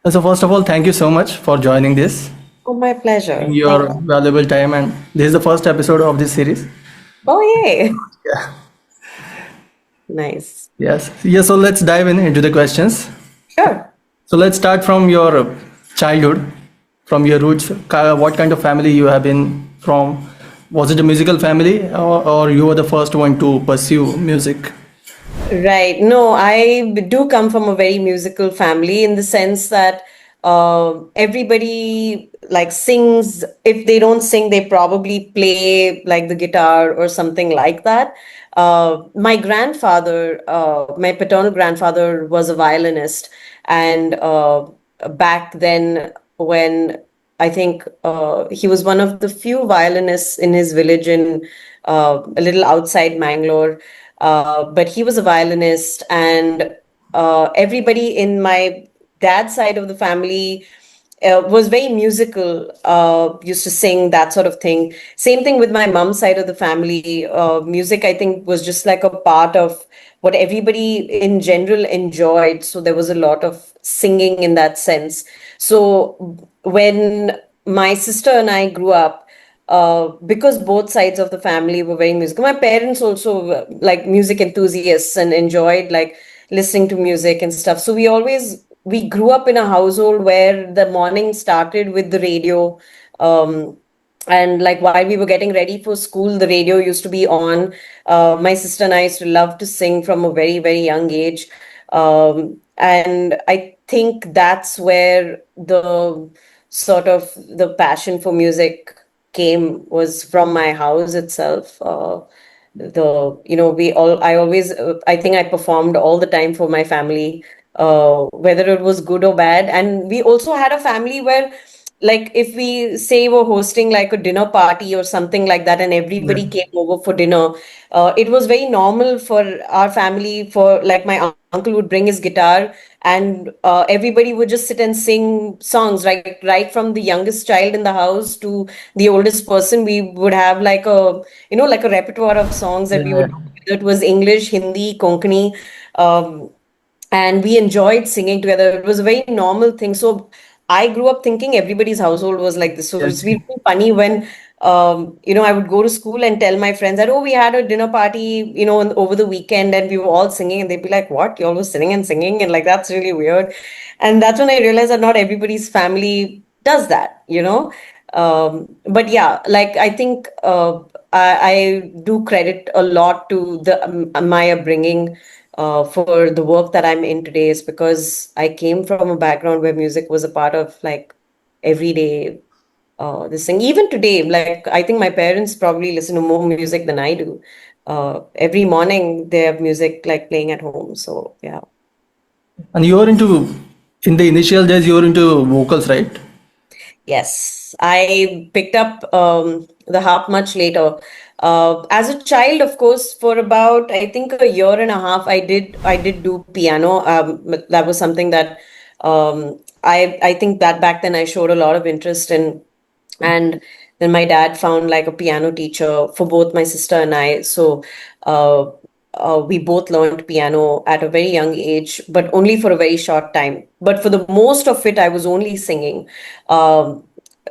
So first of all, thank you so much for joining this, Oh, my giving pleasure. Thank your you. valuable time, and this is the first episode of this series. Oh, yay. Yeah. Nice. Yes. Yes. So let's dive into the questions. Sure. So let's start from your childhood, from your roots. What kind of family you have been from? Was it a musical family, or you were the first one to pursue music? Right. No, I do come from a very musical family in the sense that everybody like sings. If they don't sing, they probably play like the guitar or something like that. My grandfather, my paternal grandfather, was a violinist, and back then, when I think he was one of the few violinists in his village in a little outside Mangalore. But he was a violinist, and everybody in my dad's side of the family was very musical, used to sing, that sort of thing. Same thing with my mom's side of the family. Music, I think, was just like a part of what everybody in general enjoyed. So there was a lot of singing in that sense. So when my sister and I grew up, because both sides of the family were very musical. My parents also were, like, music enthusiasts and enjoyed like listening to music and stuff. So we grew up in a household where the morning started with the radio. Um, and like while we were getting ready for school, the radio used to be on. My sister and I used to love to sing from a very, very young age. And I think that's where the sort of the passion for music came, was from my house itself. The you know we all I always I think I performed all the time for my family, whether it was good or bad. And we also had a family where, like, if we say we're hosting like a dinner party or something like that, and Yeah. everybody came over for dinner, it was very normal for our family, for like my uncle would bring his guitar, and everybody would just sit and sing songs, right from the youngest child in the house to the oldest person. We would have like a, like a repertoire of songs that we Yeah. would do. Whether it was English, Hindi, Konkani, um, and we enjoyed singing together. It was a very normal thing. So I grew up thinking everybody's household was like this. So Yeah. it's really funny when I would go to school and tell my friends that, oh, we had a dinner party, over the weekend, and we were all singing, and they'd be like, what? You all were singing and singing, and like that's really weird. And that's when I realized that not everybody's family does that. But yeah, like I think I do credit a lot to the my upbringing for the work that I'm in today, is because I came from a background where music was a part of like everyday this thing. Even today, like I think my parents probably listen to more music than I do. Every morning they have music like playing at home. So yeah. And you're in the initial days, you're into vocals, right? Yes, I picked up the harp much later. As a child, of course, for about I think a year and a half, I did do piano. But that was something that I think that back then I showed a lot of interest in, and then my dad found like a piano teacher for both my sister and I. So uh, we both learned piano at a very young age, but only for a very short time. But for the most of it, I was only singing.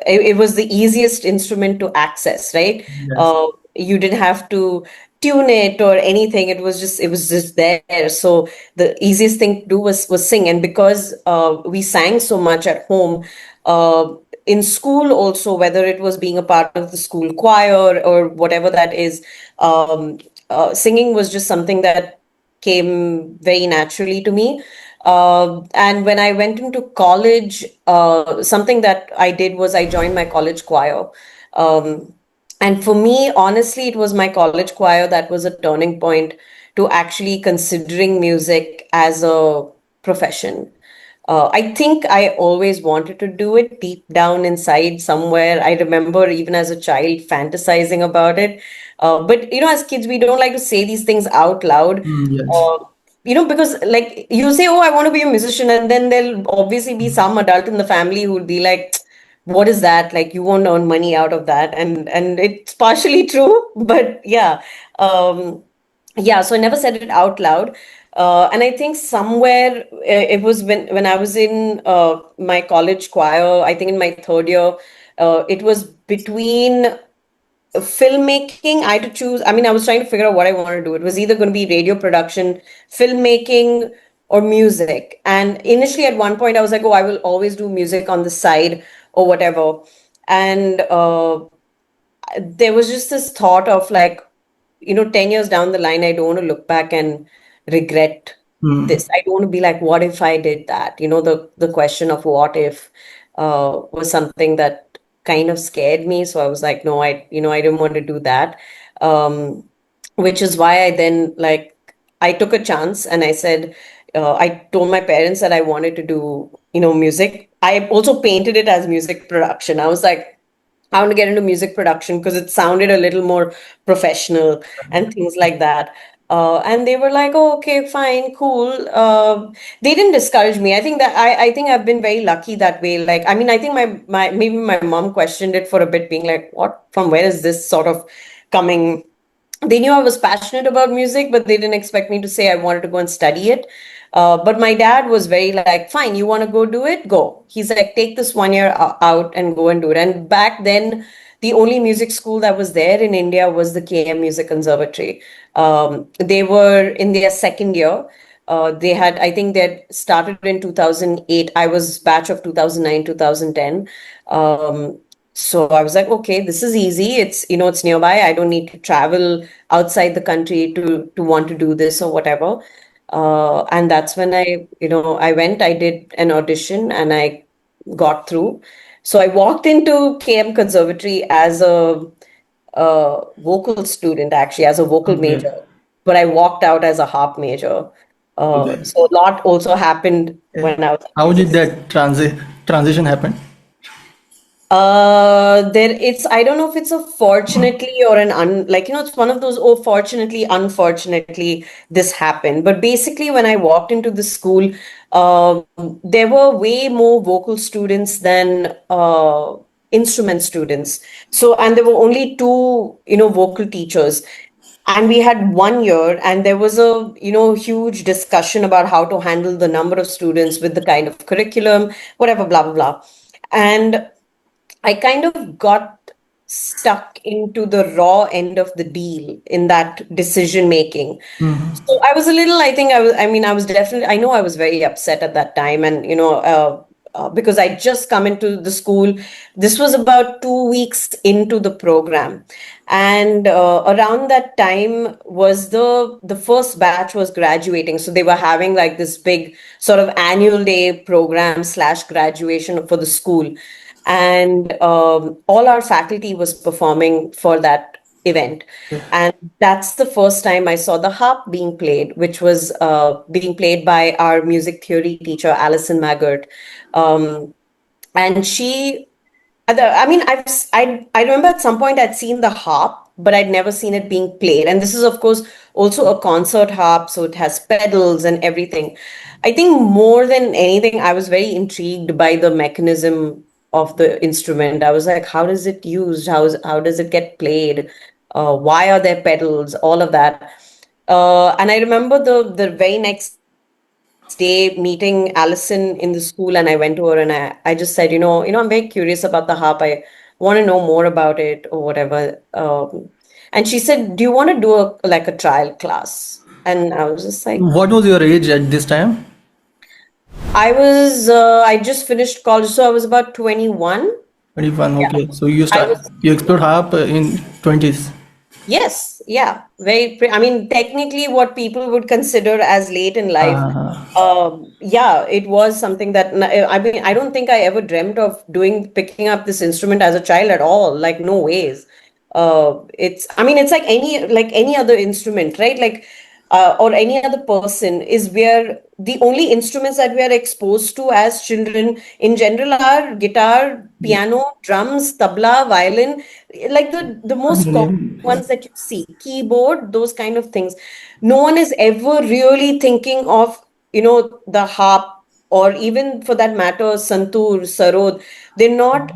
It was the easiest instrument to access, right? Yes. You didn't have to tune it or anything. It was just there. So the easiest thing to do was sing. And because we sang so much at home, in school also, whether it was being a part of the school choir or whatever that is, singing was just something that came very naturally to me. And when I went into college, something that I did was I joined my college choir. Um, and for me, honestly, it was my college choir that was a turning point to actually considering music as a profession. I think I always wanted to do it deep down inside somewhere. I remember even as a child fantasizing about it. But as kids, we don't like to say these things out loud. Yes. Uh, because like you say, oh, I want to be a musician, and then there'll obviously be some adult in the family who'll be like, what is that? Like, you won't earn money out of that. And it's partially true, but yeah. So I never said it out loud. And I think somewhere it was when I was in my college choir, I think in my third year, it was between filmmaking. I had to choose. I mean, I was trying to figure out what I wanted to do. It was either going to be radio production, filmmaking, or music. And initially, at one point, I was like, oh, I will always do music on the side or whatever. And there was just this thought of like, 10 years down the line, I don't want to look back and regret Hmm. this. I don't want to be like, what if I did that? The question of what if was something that kind of scared me. So I was like, no, I didn't want to do that. Um, which is why I then like I took a chance and I said, I told my parents that I wanted to do, music. I also painted it as music production. I was like, I want to get into music production because it sounded a little more professional and things like that. And they were like, "Oh, okay, fine, cool." They didn't discourage me. I think that I think I've been very lucky that way. Like, I mean, I think my maybe my mom questioned it for a bit, being like, "What? From where is this sort of coming?" They knew I was passionate about music, but they didn't expect me to say I wanted to go and study it. But my dad was very like, fine, you want to go do it? Go. He's like, take this 1 year out and go and do it. And back then, the only music school that was there in India was the KM Music Conservatory. They were in their second year. I think they had started in 2008. I was batch of 2009, 2010. So I was like, okay, this is easy. It's nearby. I don't need to travel outside the country to want to do this or whatever. And that's when I went, I did an audition and I got through. So I walked into KM Conservatory as a vocal student, actually, as a vocal Okay. major, but I walked out as a harp major. Okay. So a lot also happened Yeah. when I was in How did music. that transition happen? I don't know if it's a fortunately or it's one of those, oh, fortunately, unfortunately, this happened. But basically, when I walked into the school, there were way more vocal students than instrument students. So, and there were only two, vocal teachers. And we had 1 year, and there was a, huge discussion about how to handle the number of students with the kind of curriculum, whatever, blah, blah, blah. And I kind of got stuck into the raw end of the deal in that decision making. So I was a little, I was definitely, I know I was very upset at that time. And, because I just come into the school, this was about 2 weeks into the program. And around that time was the first batch was graduating. So they were having like this big sort of annual day program slash graduation for the school. And all our faculty was performing for that event. And that's the first time I saw the harp being played, which was being played by our music theory teacher, Alison Maggart. Um, and I mean, I remember at some point I'd seen the harp, but I'd never seen it being played. And this is, of course, also a concert harp, so it has pedals and everything. I think more than anything, I was very intrigued by the mechanism of the instrument. I was like, how is it used? How does it get played? Why are there pedals? All of that. And I remember the very next day meeting Allison in the school, and I went to her and I just said, I'm very curious about the harp. I want to know more about it or whatever. And she said, do you want to do a trial class? And I was just like, What was your age at this time? I just finished college, so I was about 21. 21. Yeah. Okay. So I was you explored harp in 20s. Yes, yeah, I mean, technically, what people would consider as late in life, Uh, yeah, it was something that I mean, I don't think I ever dreamt of picking up this instrument as a child at all. Like, no ways. I mean, it's like any other instrument, right? Like, or any other person is where the only instruments that we are exposed to as children in general are guitar, yeah. piano, drums, tabla, violin, like the I most common mean, yeah. ones that you see, keyboard, those kind of things. No one is ever really thinking of, the harp, or even for that matter, santoor, sarod. They're not,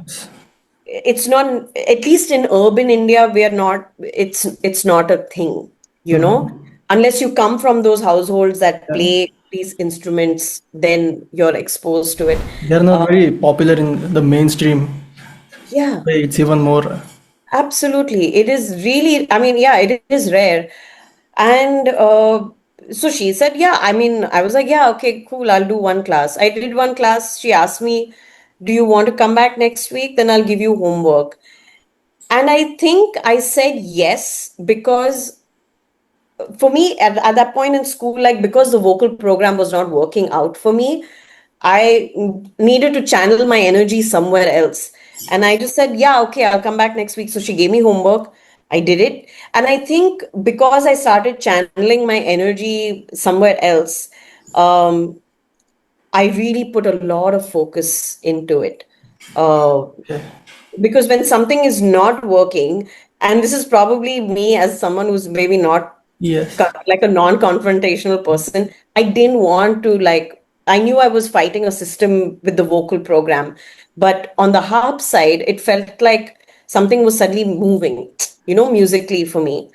it's not, at least in urban India, we are not, it's not a thing, you know. unless you come from those households that Yeah. play these instruments, then you're exposed to it. They're not Uh, very popular in the mainstream. yeah, It's even more. absolutely. It is really, I mean, yeah, it is rare. And so she said, yeah, I mean, I was like, yeah, okay, cool, I'll do one class. I did one class. She asked me, do you want to come back next week? Then I'll give you homework. And I think I said yes because for me at that point in school, like because the vocal program was not working out for me, I needed to channel my energy somewhere else. And I just said, yeah, okay, I'll come back next week. So she gave me homework. I did it. And I think because I started channeling my energy somewhere else, um, I really put a lot of focus into it. Uh, Okay. because when something is not working, and this is probably me as someone who's maybe not Yes. like a non-confrontational person, I didn't want to like, I knew I was fighting a system with the vocal program, but on the harp side it felt like something was suddenly moving, musically for me.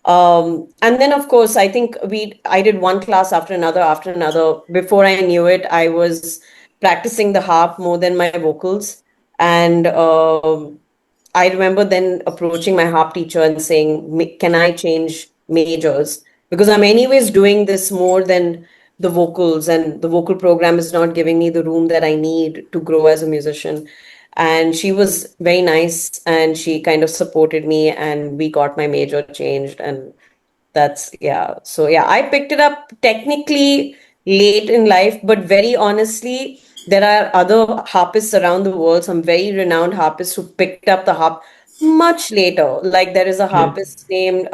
And then of course I did one class after another. Before I knew it, I was practicing the harp more than my vocals. And I remember then approaching my harp teacher and saying, can I change majors? Because I'm anyways doing this more than the vocals, and the vocal program is not giving me the room that I need to grow as a musician. And she was very nice and she kind of supported me, and we got my major changed. And that's, yeah. So, yeah, I picked it up technically late in life, but very honestly, there are other harpists around the world, some very renowned harpists who picked up the harp much later. Like there is a Okay. harpist named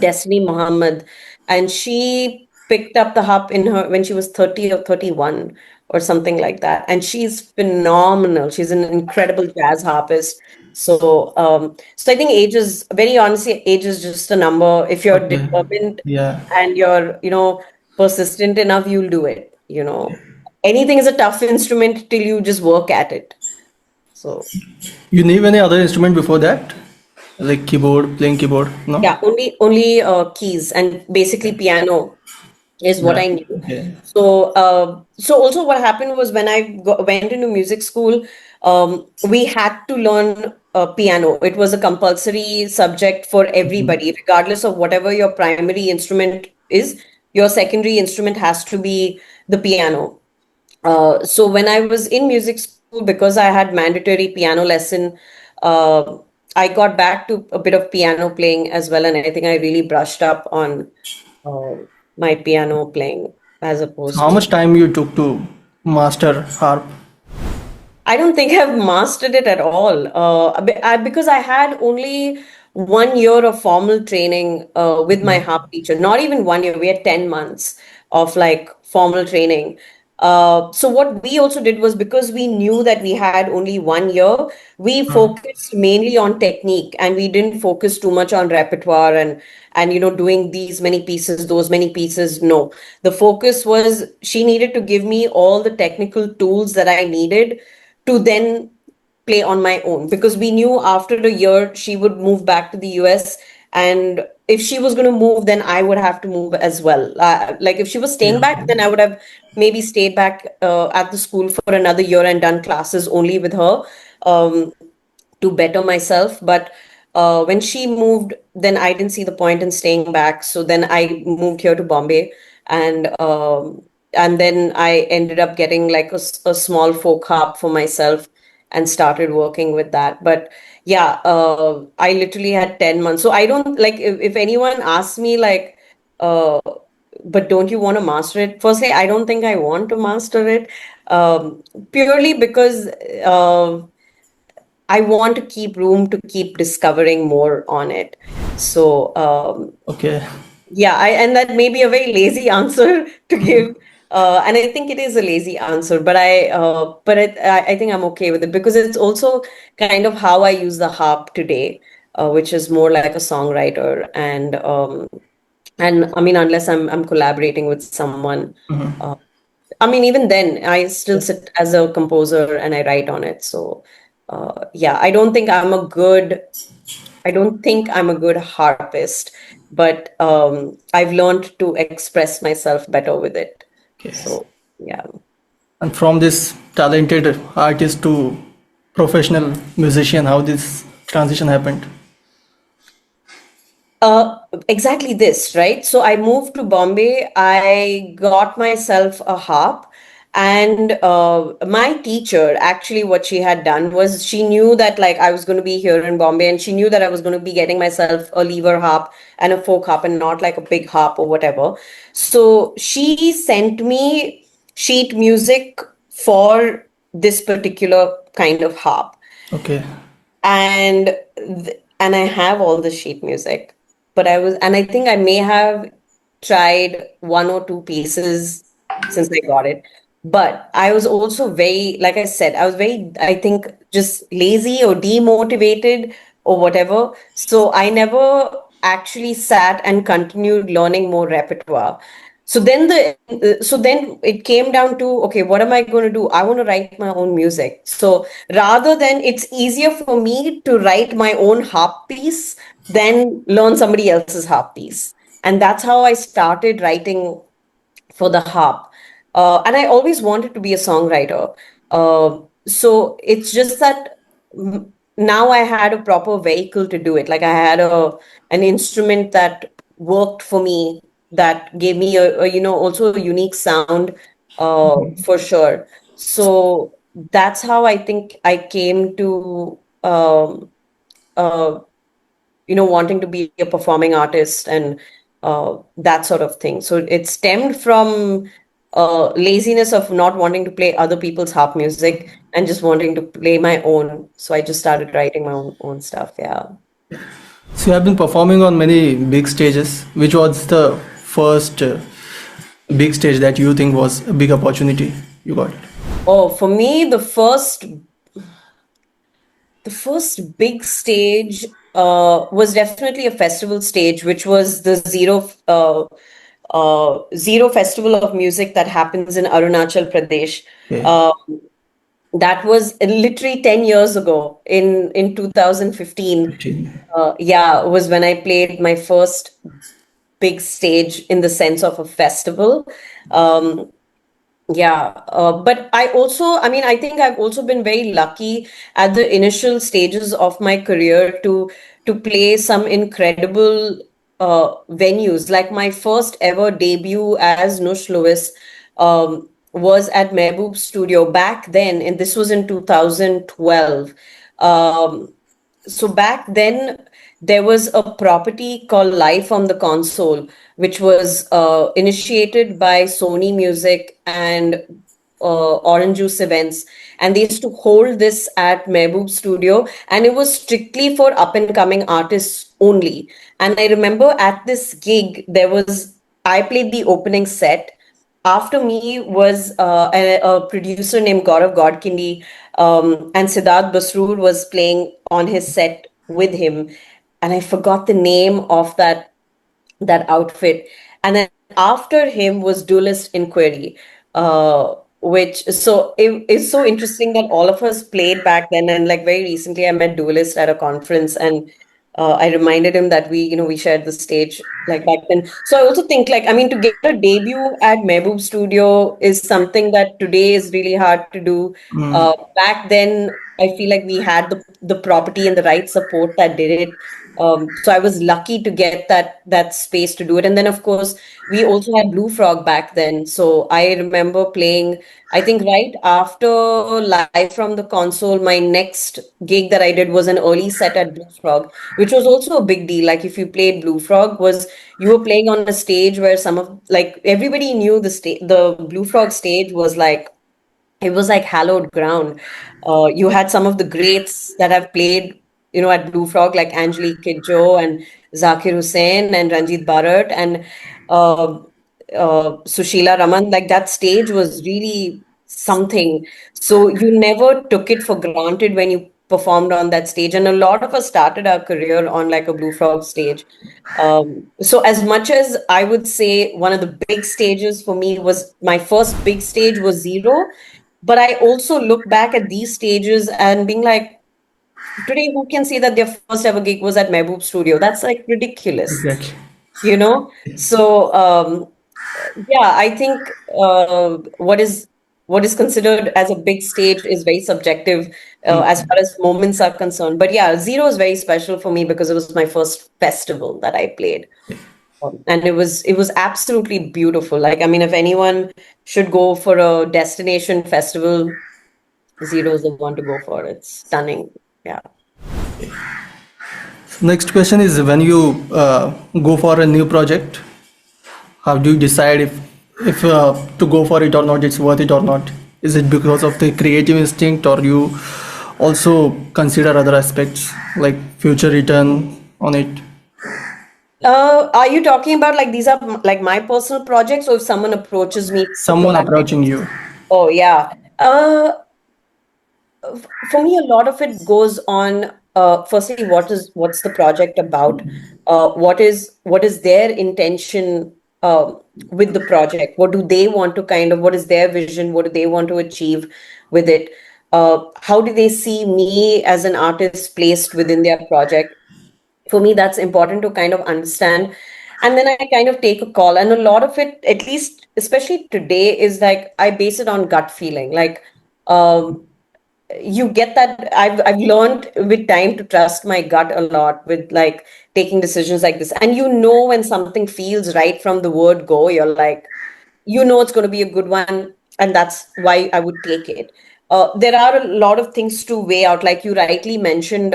Destiny Muhammad, and she picked up the harp in her when she was 30 or 31 or something like that. And she's phenomenal. She's an incredible jazz harpist. So I think age is very honestly, age is just a number. If you're Okay. determined Yeah. and you're, persistent enough, you'll do it. Anything is a tough instrument till you just work at it. So You knew any other instrument before that? Like keyboard, playing keyboard? No? yeah, only keys and basically piano is what Yeah. I knew. Okay. So also what happened was when went into music school, we had to learn piano. It was a compulsory subject for everybody, regardless of whatever your primary instrument is. Your secondary instrument has to be the piano. So when I was in music school, because I had mandatory piano lesson, uh, I got back to a bit of piano playing as well, and I think I really brushed up on uh, my piano playing as So opposed how to. much time you took to master harp? I don't think I've mastered it at all. Because I had only 1 year of formal training with my harp teacher. Not even 1 year. We had 10 months of like formal training. So what we also did was, because we knew that we had only 1 year, we focused mainly on technique, and we didn't focus too much on repertoire and doing these many pieces, those many pieces. No, the focus was she needed to give me all the technical tools that I needed to then play on my own, because we knew after a year she would move back to the US, and if she was going to move, then I would have to move as well. Like if she was staying Yeah. back, then I would have maybe stayed back at the school for another year and done classes only with her, um, to better myself. But when she moved, then I didn't see the point in staying back. So then I moved here to Bombay, and then I ended up getting like a small folk harp for myself and started working with that. But yeah, I literally had 10 months. So I don't like, if anyone asks me like, uh, but don't you want to master it? Firstly, I don't think I want to master it, purely because I want to keep room to keep discovering more on it. So, Okay. yeah, and that may be a very lazy answer to give. And I think it is a lazy answer, but I think I'm okay with it, because it's also kind of how I use the harp today, which is more like a songwriter. And I mean, unless I'm collaborating with someone, uh, I mean, even then, I still sit as a composer and I write on it. So, yeah, I don't think I'm a good I don't think I'm a good harpist, but I've learned to express myself better with it. Okay. So yeah. And from this talented artist to professional musician, how this transition happened? Exactly this, right? So I moved to Bombay. I got myself a harp, and my teacher, actually, what she had done was she knew that like I was going to be here in Bombay, and she knew that I was going to be getting myself a lever harp and a folk harp, and not like a big harp or whatever. So she sent me sheet music for this particular kind of harp, Okay. and I have all the sheet music, but I think I may have tried one or two pieces since I got it. But I was also very, like I said, I was very, I think, just lazy or demotivated or whatever. So I never actually sat and continued learning more repertoire. So then it came down to, okay, what am I going to do? I want to write my own music. So rather than, it's easier for me to write my own harp piece than learn somebody else's harp piece. And that's how I started writing for the harp. And I always wanted to be a songwriter. So it's just that now I had a proper vehicle to do it. Like I had an instrument that worked for me, that gave me also a unique sound, for sure. So that's how I think I came to uh, wanting to be a performing artist and that sort of thing. So it stemmed from laziness of not wanting to play other people's harp music and just wanting to play my own. So I just started writing my own stuff. Yeah. So you have been performing on many big stages. Which was the first big stage that you think was a big opportunity you got? Oh, for me, the first big stage was definitely a festival stage, which was the Zero Festival of Music that happens in Arunachal Pradesh. Okay. Uh, that was literally 10 years ago in 2015. 15. Yeah, was when I played my first big stage in the sense of a festival. Um, yeah, but I mean, I think I've also been very lucky at the initial stages of my career to play some incredible venues. Like my first ever debut as Nush Lewis was at Mehboob Studio back then, and this was in 2012. Um, so back then, there was a property called Live on the Console, which was initiated by Sony Music and Orange Juice Events. And they used to hold this at Mehboob Studio, and it was strictly for up and coming artists only. And I remember at this gig, I played the opening set. After me was a producer named Gaurav Godkindi, and Siddharth Basroor was playing on his set with him, and I forgot the name of that outfit. And then after him was Duelist Inquiry, which it's so interesting that all of us played back then. And like very recently, I met Duelist at a conference, and I reminded him that we shared the stage like back then. So I also think like, I mean, to get a debut at Mehboob Studio is something that today is really hard to do. Back then, I feel like we had the property and the right support that did it. So I was lucky to get that space to do it. And then of course we also had Blue Frog back then. So I remember playing, I think right after Live from the Console, my next gig that I did was an early set at Blue Frog, which was also a big deal. Like if you played Blue Frog, was you were playing on a stage where some of like everybody knew the Blue Frog stage was like, it was like hallowed ground. You had some of the greats that have played, at Blue Frog, like Angelique Kidjo and Zakir Hussain and Ranjit Bharat and uh, Sushila Raman. Like that stage was really something. So you never took it for granted when you performed on that stage. And a lot of us started our career on like a Blue Frog stage. So as much as I would say one of the big stages for me was my first big stage was Zero, but I also look back at these stages and being like, today who can say that their first ever gig was at Mehboob Studio? That's like ridiculous, Exactly. you know? So yeah, I think what is considered as a big stage is very subjective as far as moments are concerned. But yeah, Zero is very special for me because it was my first festival that I played. And it was absolutely beautiful. Like, I mean, if anyone should go for a destination festival, Zero is the one to go for. It's stunning. Yeah. Next question is, when you go for a new project, how do you decide if to go for it or not? It's worth it or not? Is it because of the creative instinct, or you also consider other aspects like future return on it? Are you talking about like these are like my personal projects, or if someone approaches me to Someone collaborate? approaching you. Oh yeah. For me, a lot of it goes on. Firstly, what's the project about? What is their intention with the project? What do they want to kind of? What is their vision? What do they want to achieve with it? How do they see me as an artist placed within their project? For me, that's important to kind of understand. And then I kind of take a call. And a lot of it, at least especially today, is like I base it on gut feeling. Like um, you get that I've learned with time to trust my gut a lot with like taking decisions like this. And you know when something feels right from the word go, you're like, you know it's going to be a good one, and that's why I would take it. There are a lot of things to weigh out, like you rightly mentioned.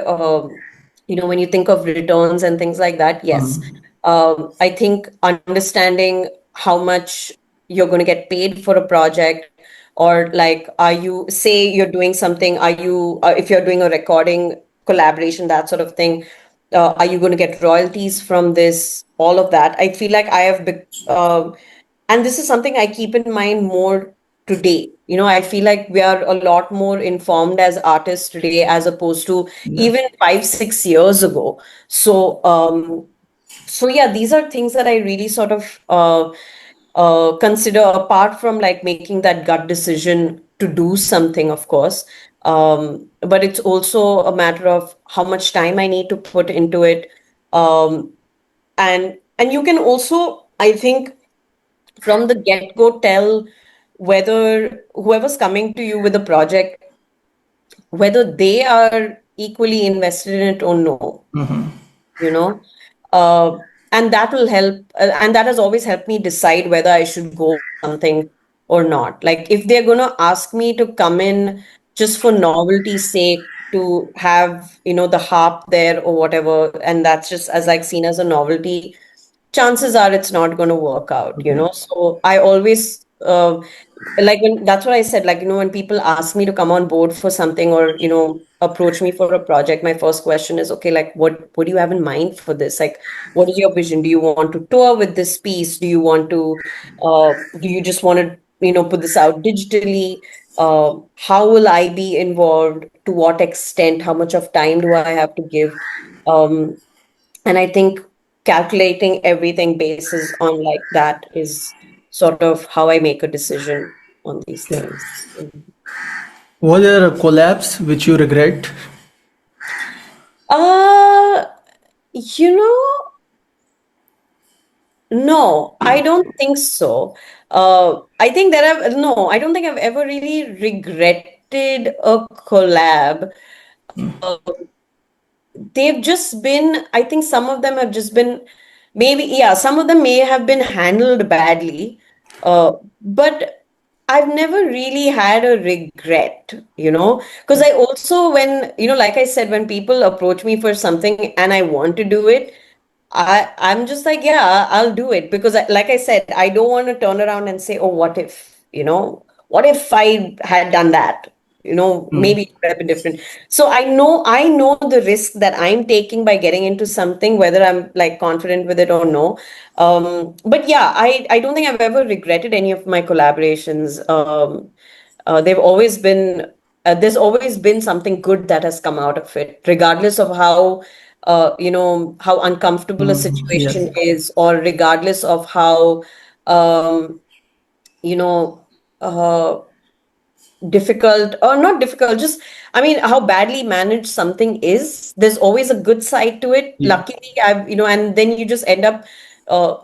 When you think of returns and things like that, yes, I think understanding how much you're going to get paid for a project, or like, are you, say you're doing something, are you if you're doing a recording collaboration, that sort of thing, are you going to get royalties from this, all of that. I feel like I have and this is something I keep in mind more today. I feel like we are a lot more informed as artists today as opposed to Yeah. even 5 6 years ago. So yeah, these are things that I really sort of consider, apart from like making that gut decision to do something, of course. But it's also a matter of how much time I need to put into it. Um, and you can also, I think, from the get-go tell whether whoever's coming to you with a project, whether they are equally invested in it or no, you know uh, and that will help, and that has always helped me decide whether I should go for something or not. Like, if they're going to ask me to come in just for novelty's sake, to have the harp there or whatever, and that's just as like seen as a novelty, chances are it's not going to work out, Okay. so I always like, when that's what I said, like, when people ask me to come on board for something, or approach me for a project, my first question is, okay, like, what do you have in mind for this? Like, what is your vision? Do you want to tour with this piece? Do you want to do you just want to put this out digitally? How will I be involved? To what extent? How much of time do I have to give? And I think calculating everything basis on like that is sort of how I make a decision on these Yeah. things. Mhm. Were there collabs which you regret? Uh, you know, no, I don't think so. I think that no, I don't think I've ever really regretted a collab. Uh, they've just been, I think some of them have just been, maybe, yeah, some of them may have been handled badly, but I've never really had a regret, because I also, when, like I said, when people approach me for something and I want to do it, I'm just like, yeah, I'll do it, because like I said, I don't want to turn around and say, oh, what if, what if I had done that? Hmm. Maybe it would have been different. So I know the risk that I'm taking by getting into something, whether I'm like confident with it or no. But yeah, I don't think I've ever regretted any of my collaborations. They've always been there's always been something good that has come out of it, regardless of how uncomfortable a Yes. situation is, or regardless of how um, you know uh, difficult, or not difficult, just, I mean, how badly managed something is, there's always a good side to it. Yeah. Luckily, and then you just end up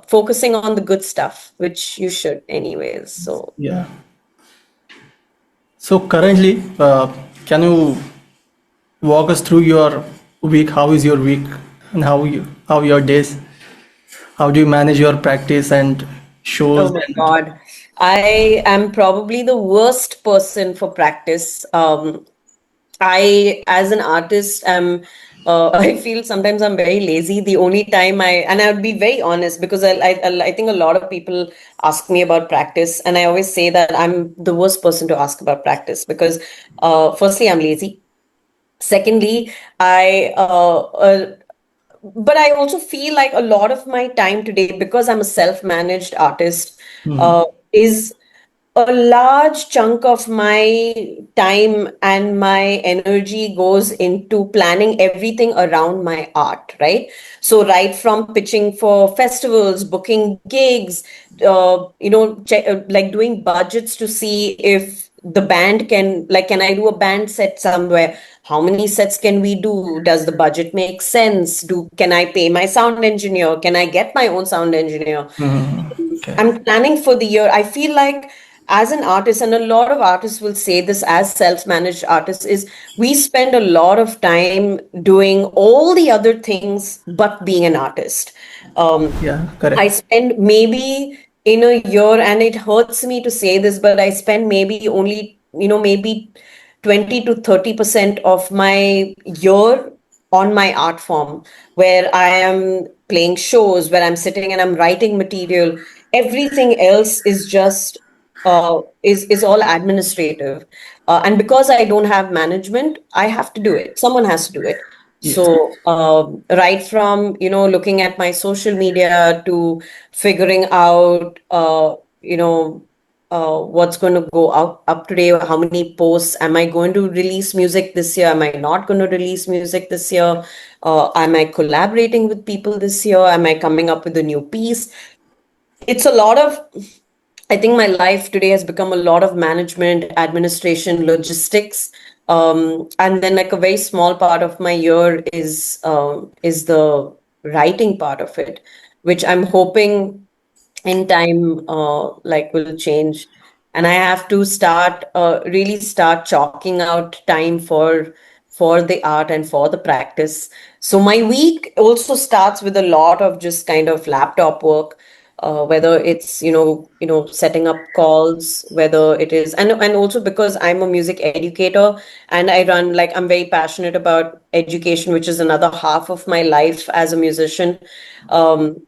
focusing on the good stuff, which you should anyways. So Yeah. So currently, can you walk us through your week? How is your week, and how your days? How do you manage your practice and shows oh my and God. I am probably the worst person for practice. I, as an artist, am. I feel sometimes I'm very lazy. The only time and I would be very honest, because I think a lot of people ask me about practice, and I always say that I'm the worst person to ask about practice because, firstly, I'm lazy. Secondly, but I also feel like a lot of my time today, because I'm a self-managed artist, is a large chunk of my time and my energy goes into planning everything around my art, right? So, right from pitching for festivals, booking gigs, like doing budgets to see if the band can I do a band set somewhere? How many sets can we do? Does the budget make sense? Can I pay my sound engineer? Can I get my own sound engineer? okay. I'm planning for the year. I feel like as an artist, and a lot of artists will say this as self-managed artists, is we spend a lot of time doing all the other things but being an artist. Yeah, I correct. spend maybe in a year, and it hurts me to say this, but I spend maybe only, maybe 20 to 30% of my year on my art form, where I am playing shows, where I'm sitting and I'm writing material. Everything else is just is all administrative. And because I don't have management, I have to do it. Someone has to do it. Yes. So, right from, looking at my social media to figuring out, what's going to go up today, how many posts, am I going to release music this year? Am I not going to release music this year? Am I collaborating with people this year? Am I coming up with a new piece? It's a lot of, I think my life today has become a lot of management, administration, logistics. And then like a very small part of my year is the writing part of it, which I'm hoping in time like will change. And I have to really start chalking out time for the art and for the practice. So my week also starts with a lot of just kind of laptop work, whether it's setting up calls, whether it is, and also because I'm a music educator, and I'm very passionate about education, which is another half of my life as a musician. um,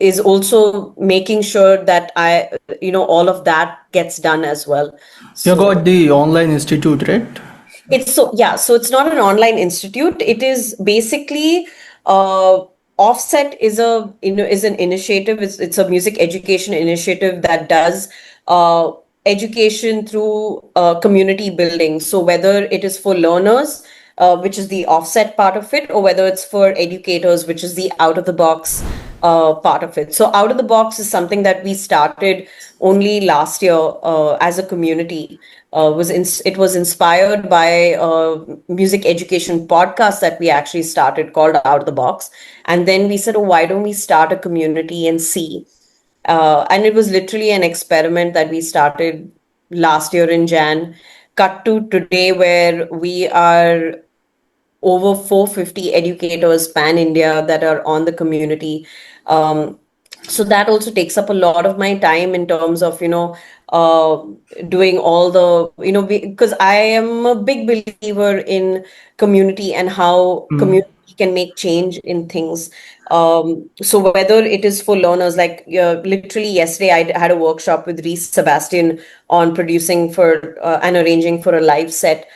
is also making sure that all of that gets done as well. You So got the online institute, right? so it's not an online institute. It is basically uh, Offset is is an initiative. It's a music education initiative that does uh, education through community building. So whether it is for learners, which is the offset part of it, or whether it's for educators, which is the out of the box part of it. So out of the box is something that we started only last year as a community. It was inspired by a music education podcast that we actually started called Out of the Box, and then we said, oh, why don't we start a community and see? And it was literally an experiment that we started last year in Jan. Cut to today, where we are over 450 educators pan India that are on the community. Um, so that also takes up a lot of my time in terms of uh, doing all the because I am a big believer in community and how community can make change in things. So whether it is for learners, like literally yesterday I had a workshop with Reese Sebastian on producing for and arranging for a live set.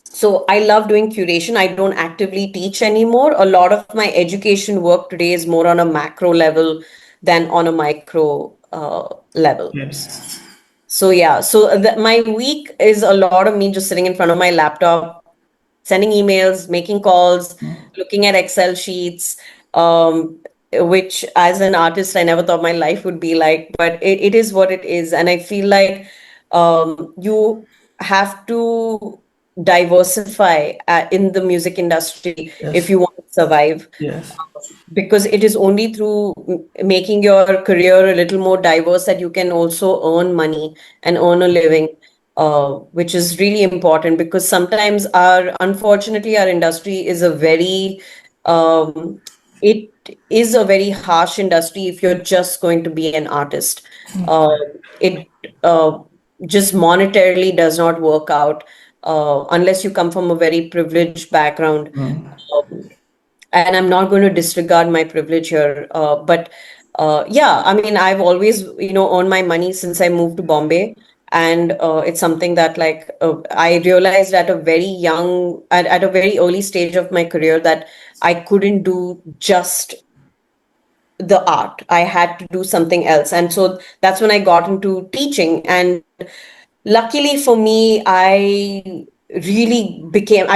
So I love doing curation. I don't actively teach anymore. A lot of my education work today is more on a macro level than on a micro level. Yes. So yeah, so my week is a lot of me just sitting in front of my laptop, sending emails, making calls, looking at Excel sheets, which as an artist, I never thought my life would be like, but it is what it is. And I feel like you have to diversify in the music industry if Yes. you want to survive, Yes. because it is only through making your career a little more diverse that you can also earn money and earn a living, which is really important, because sometimes unfortunately, our industry is it is a very harsh industry if you're just going to be an artist. Uh, it just monetarily does not work out unless you come from a very privileged background. Um, and I'm not going to disregard my privilege here. But yeah, I mean, I've always, earned my money since I moved to Bombay. And it's something that, like, I realized at a very early stage of my career, that I couldn't do just the art. I had to do something else. And so that's when I got into teaching. And luckily for me, I became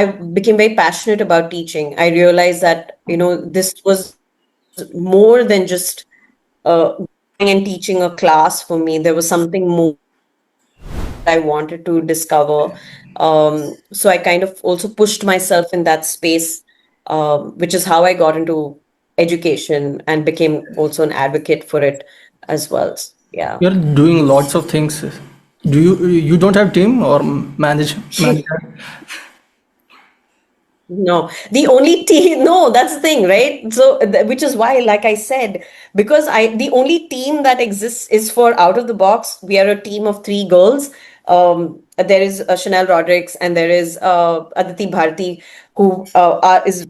very passionate about teaching. I realized that, this was more than just going and teaching a class for me. There was something more that I wanted to discover. So I kind of also pushed myself in that space, which is how I got into education and became also an advocate for it as well. Yeah. You're doing lots of things. Do you don't have team or manager? No, the only team, no, that's the thing, right? So, which is why, like I said, because the only team that exists is for Out of the Box. We are a team of three girls. There is Chanel Rodriguez and there is Aditi Bharti, who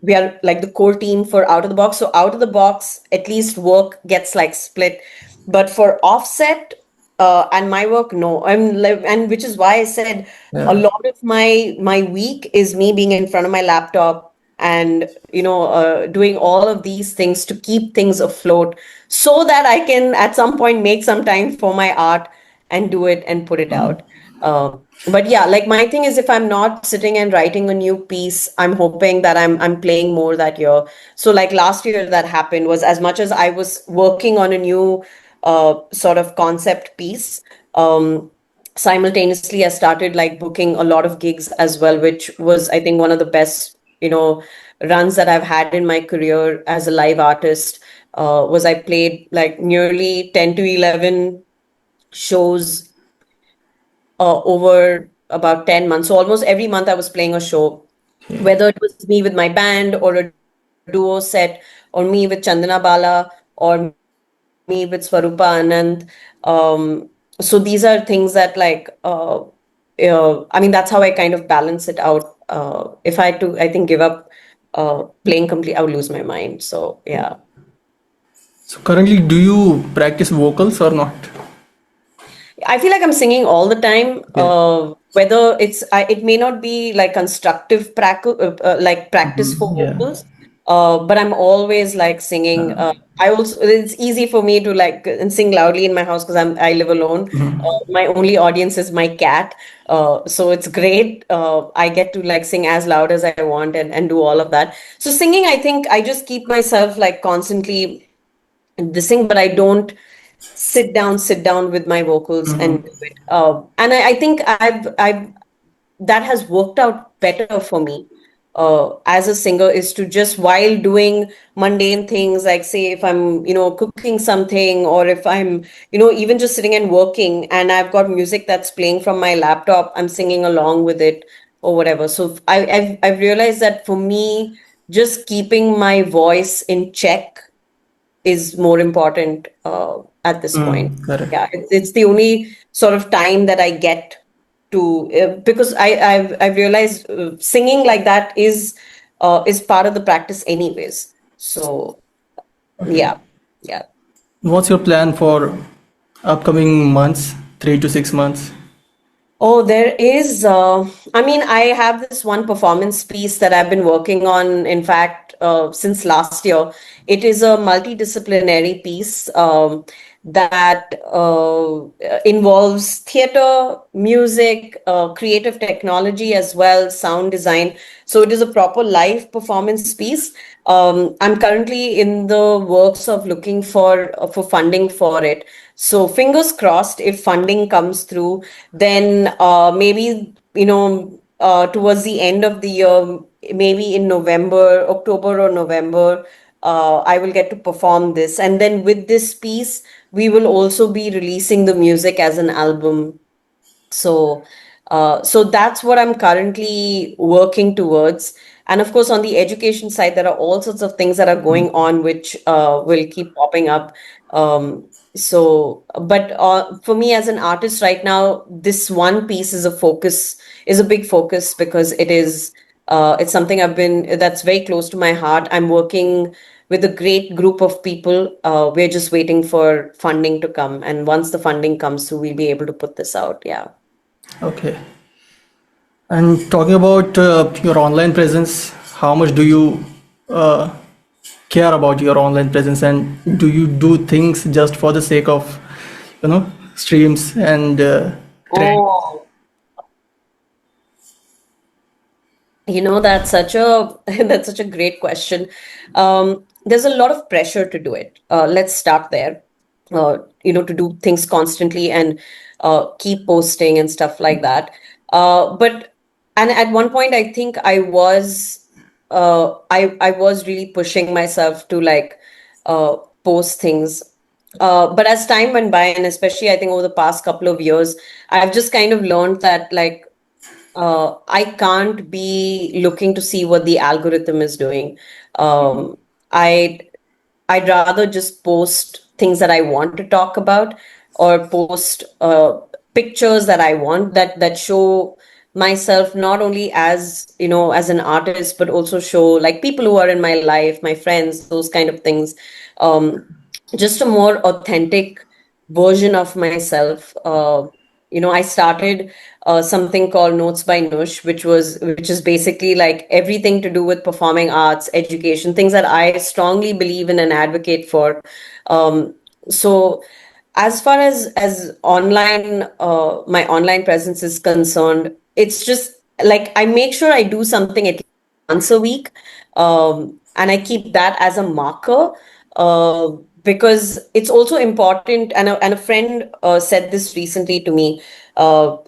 we are like the core team for Out of the Box. So, Out of the Box, at least work gets like split. But for Offset, and my work, no. And which is why I said a Yeah. lot of my week is me being in front of my laptop and doing all of these things to keep things afloat, so that I can at some point make some time for my art and do it and put it out. But yeah, like my thing is, if I'm not sitting and writing a new piece, I'm hoping that I'm playing more that year. So like last year, that happened was, as much as I was working on a new sort of concept piece. Simultaneously, I started like booking a lot of gigs as well, which was, I think, one of the best, runs that I've had in my career as a live artist. Was I played like nearly 10 to 11 shows over about 10 months. So almost every month I was playing a show, Okay. whether it was me with my band or a duo set, or me with Chandana Bala, or me with Swarupa Anand. So these are things that, like, I mean, that's how I kind of balance it out. If I had to, I think, give up playing complete, I would lose my mind. So yeah. So currently, do you practice vocals or not? I feel like I'm singing all the time. Okay. Whether it may not be like constructive practice for Yeah. vocals, but I'm always like singing. I also It's easy for me to like and sing loudly in my house because I live alone. My only audience is my cat, so it's great. I get to like sing as loud as I want and do all of that. So singing, I think I just keep myself like constantly this but I don't sit down with my vocals and do it. And I think I've that has worked out better for me as a singer, is to just, while doing mundane things, like say if I'm cooking something, or if I'm even just sitting and working and I've got music that's playing from my laptop, I'm singing along with it or whatever. So I've realized that for me, just keeping my voice in check is more important at this point. Correct. Yeah, it's the only sort of time that I get to, because I've realized singing like that is part of the practice anyways. So Okay. yeah, yeah. What's your plan for upcoming months? 3 to 6 months. Oh, there is. I mean, I have this one performance piece that I've been working on, in fact, since last year. It is a multidisciplinary piece. that involves theater, music, creative technology as well, sound design. So it is a proper live performance piece. I'm currently in the works of looking for funding for it. So fingers crossed, if funding comes through, then maybe towards the end of the year, maybe in November, October or November, I will get to perform this. And then with this piece, we will also be releasing the music as an album. So, so that's what I'm currently working towards. And of course, on the education side, there are all sorts of things that are going on which will keep popping up. But for me as an artist right now, this one piece is is a big focus because it's something that's very close to my heart. I'm working with a great group of people. We're just waiting for funding to come. And once the funding comes through, we'll be able to put this out. Yeah. Okay. And talking about your online presence, how much do you uh, care about your online presence, and do you do things just for the sake of, streams and trend? Oh, that's such a that's such a great question. There's a lot of pressure to do it. Let's start there. To do things constantly and keep posting and stuff like that. But and at one point, I think I was really pushing myself to like post things. But as time went by, and especially I think over the past couple of years, I've just kind of learned that like I can't be looking to see what the algorithm is doing. Um, I I'd rather just post things that I want to talk about, or post pictures that I want that show myself not only as as an artist, but also show like people who are in my life, my friends, those kind of things. Um, just a more authentic version of myself. I started something called Notes by Nush, which is basically like everything to do with performing arts, education, things that I strongly believe in and advocate for. So as far as online my online presence is concerned, it's just like I make sure I do something at least once a week, and I keep that as a marker, uh, because it's also important. And a friend said this recently to me.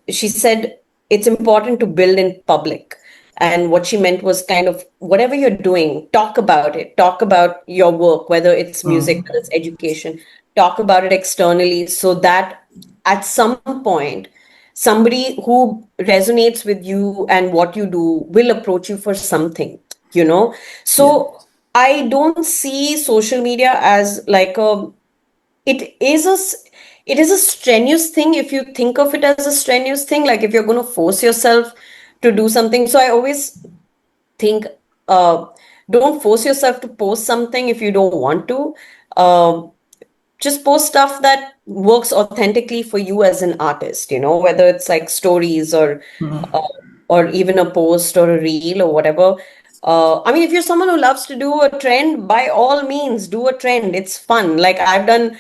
She said it's important to build in public. And what she meant was kind of whatever you're doing, talk about it, talk about your work, whether it's music, whether it's education, talk about it externally so that at some point, somebody who resonates with you and what you do will approach you for something, you know? Yeah. So I don't see social media as like it is a s- it is a strenuous thing if you think of it as a strenuous thing, like if you're going to force yourself to do something. So I always think, uh, don't force yourself to post something if you don't want to. Um, just post stuff that works authentically for you as an artist, whether it's like stories uh, or even a post or a reel or whatever. I mean, if you're someone who loves to do a trend, by all means do a trend. It's fun. Like I've done,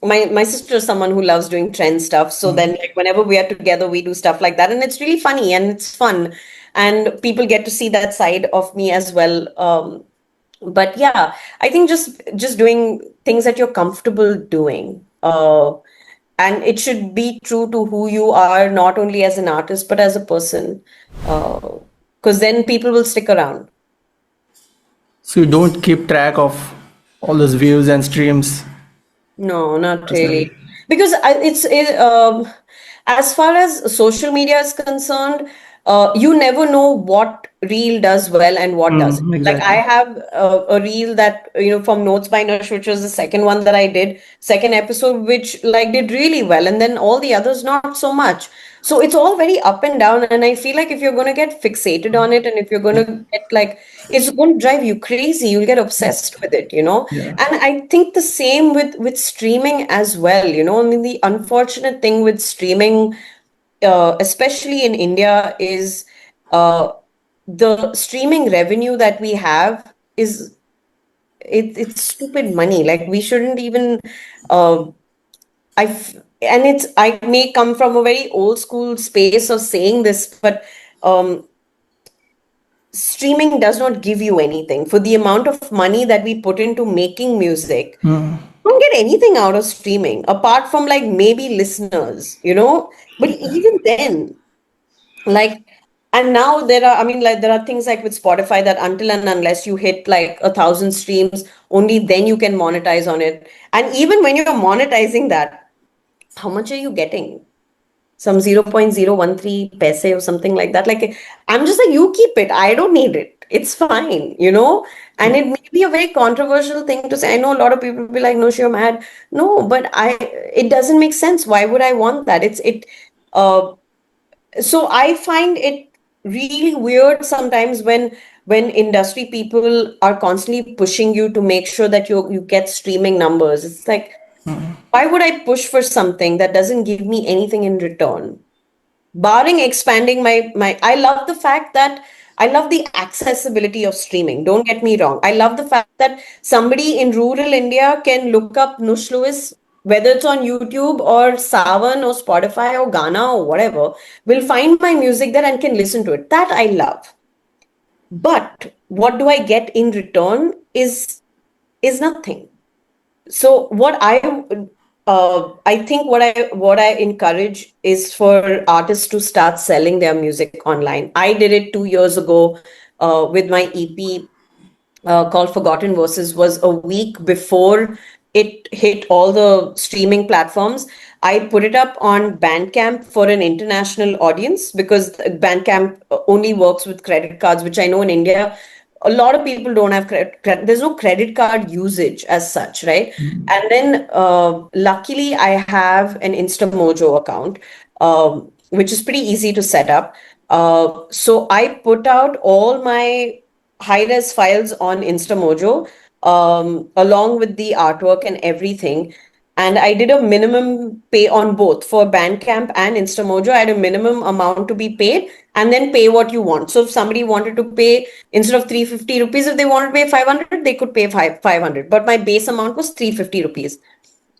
my sister is someone who loves doing trend stuff, so then like whenever we are together we do stuff like that, and it's really funny and it's fun, and people get to see that side of me as well. But yeah, I think just doing things that you're comfortable doing, and it should be true to who you are, not only as an artist but as a person, because then people will stick around. So you don't keep track of all those views and streams No, not personally. really. Because as far as social media is concerned, you never know what reel does well and what doesn't. Like I Exactly. have a reel that, from Notes by Nush, which was the second one that I did, second episode, which like did really well. And then all the others, not so much. So it's all very up and down. And I feel like if you're going to get fixated on it, and if you're going Yeah. to get like, it's going to drive you crazy. You'll get obsessed with it, Yeah. and I think the same with streaming as well. I mean, the unfortunate thing with streaming, especially in India, is uh, the streaming revenue that we have is it's stupid money. Like we shouldn't even. Uh, and I may come from a very old school space of saying this, but um, streaming does not give you anything for the amount of money that we put into making music. Don't get anything out of streaming apart from like maybe listeners, but even then, like, and now there are, I mean, like there are things like with Spotify that until and unless you hit like 1,000 streams, only then you can monetize on it. And even when you're monetizing that, how much are you getting? Some 0.013 paise or something like that. Like, I'm just like, you keep it. I don't need it. It's fine, And it may be a very controversial thing to say. I know a lot of people will be like, no, you're mad. No, but it doesn't make sense. Why would I want that? Uh, so I find it really weird sometimes when industry people are constantly pushing you to make sure that you get streaming numbers. It's like, why would I push for something that doesn't give me anything in return? Barring expanding my I love the fact that I love the accessibility of streaming. Don't get me wrong. I love the fact that somebody in rural India can look up Nush Lewis, whether it's on YouTube or Savan or Spotify or Ghana or whatever, will find my music there and can listen to it. That I love. But what do I get in return is nothing. So I think what I encourage is for artists to start selling their music online. I did it 2 years ago with my EP called Forgotten Verses. Was a week before it hit all the streaming platforms. I put it up on Bandcamp for an international audience because Bandcamp only works with credit cards, which I know in India a lot of people don't have there's no credit card usage as such, right? And then luckily I have an InstaMojo account, which is pretty easy to set up. So I put out all my high-res files on InstaMojo, along with the artwork and everything. And I did a minimum pay on both for Bandcamp and InstaMojo. I had a minimum amount to be paid and then pay what you want. So if somebody wanted to pay, instead of 350 rupees, if they wanted to pay 500, they could pay 500. But my base amount was 350 rupees.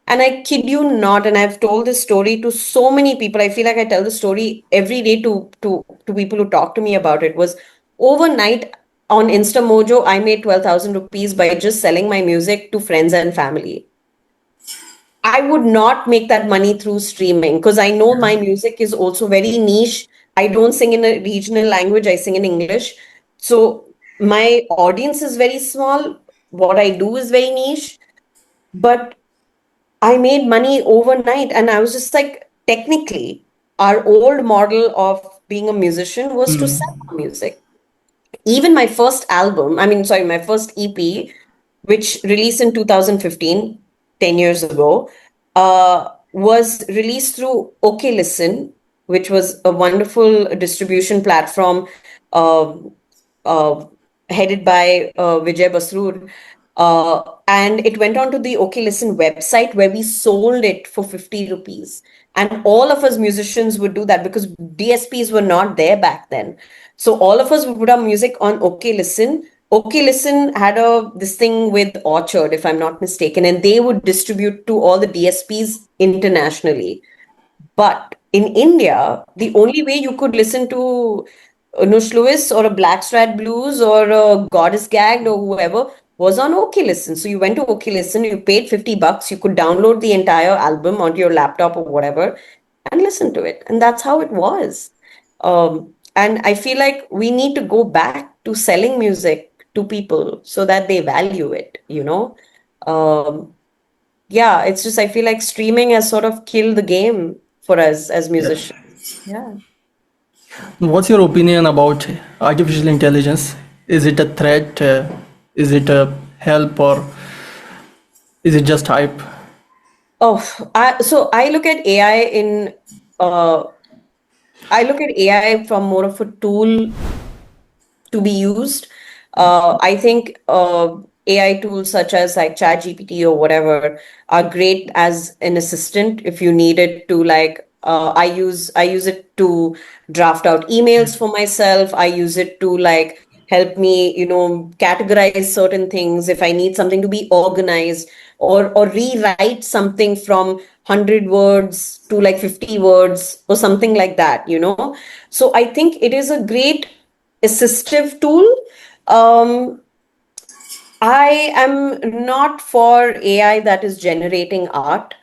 And I kid you not, and I've told this story to so many people. I feel like I tell the story every day to people who talk to me about it. Was overnight on InstaMojo, I made 12,000 rupees by just selling my music to friends and family. I would not make that money through streaming because I know my music is also very niche. I don't sing in a regional language, I sing in English. So my audience is very small. What I do is very niche. But I made money overnight, and I was just like, technically, our old model of being a musician was to sell our music. Even my first album, my first EP, which released in 2015, 10 years ago, was released through OK Listen, which was a wonderful distribution platform uh, uh, headed by Vijay Basrur. And it went on to the OK Listen website where we sold it for 50 rupees. And all of us musicians would do that because DSPs were not there back then. So all of us would put our music on OK Listen. OK Listen had this thing with Orchard, if I'm not mistaken, and they would distribute to all the DSPs internationally. But in India, the only way you could listen to Nush Lewis or a Blackstrat Blues or a Goddess Gagged or whoever was on OK Listen. So you went to OK Listen, you paid $50, you could download the entire album onto your laptop or whatever and listen to it. And that's how it was. And I feel like we need to go back to selling music to people so that they value it. Um, yeah, it's just I feel like streaming has sort of killed the game for us as Yeah. musicians. Yeah. What's your opinion about artificial intelligence? Is it a threat? Is it a help, or is it just hype? Oh, so I look at AI in uh, I look at AI from more of a tool to be used. I think AI tools such as like ChatGPT or whatever are great as an assistant if you need it to like. I use it to draft out emails for myself. I use it to like help me, categorize certain things. If I need something to be organized, or rewrite something from 100 words to like 50 words or something like that. So I think it is a great assistive tool. Um, I am not for AI that is generating art.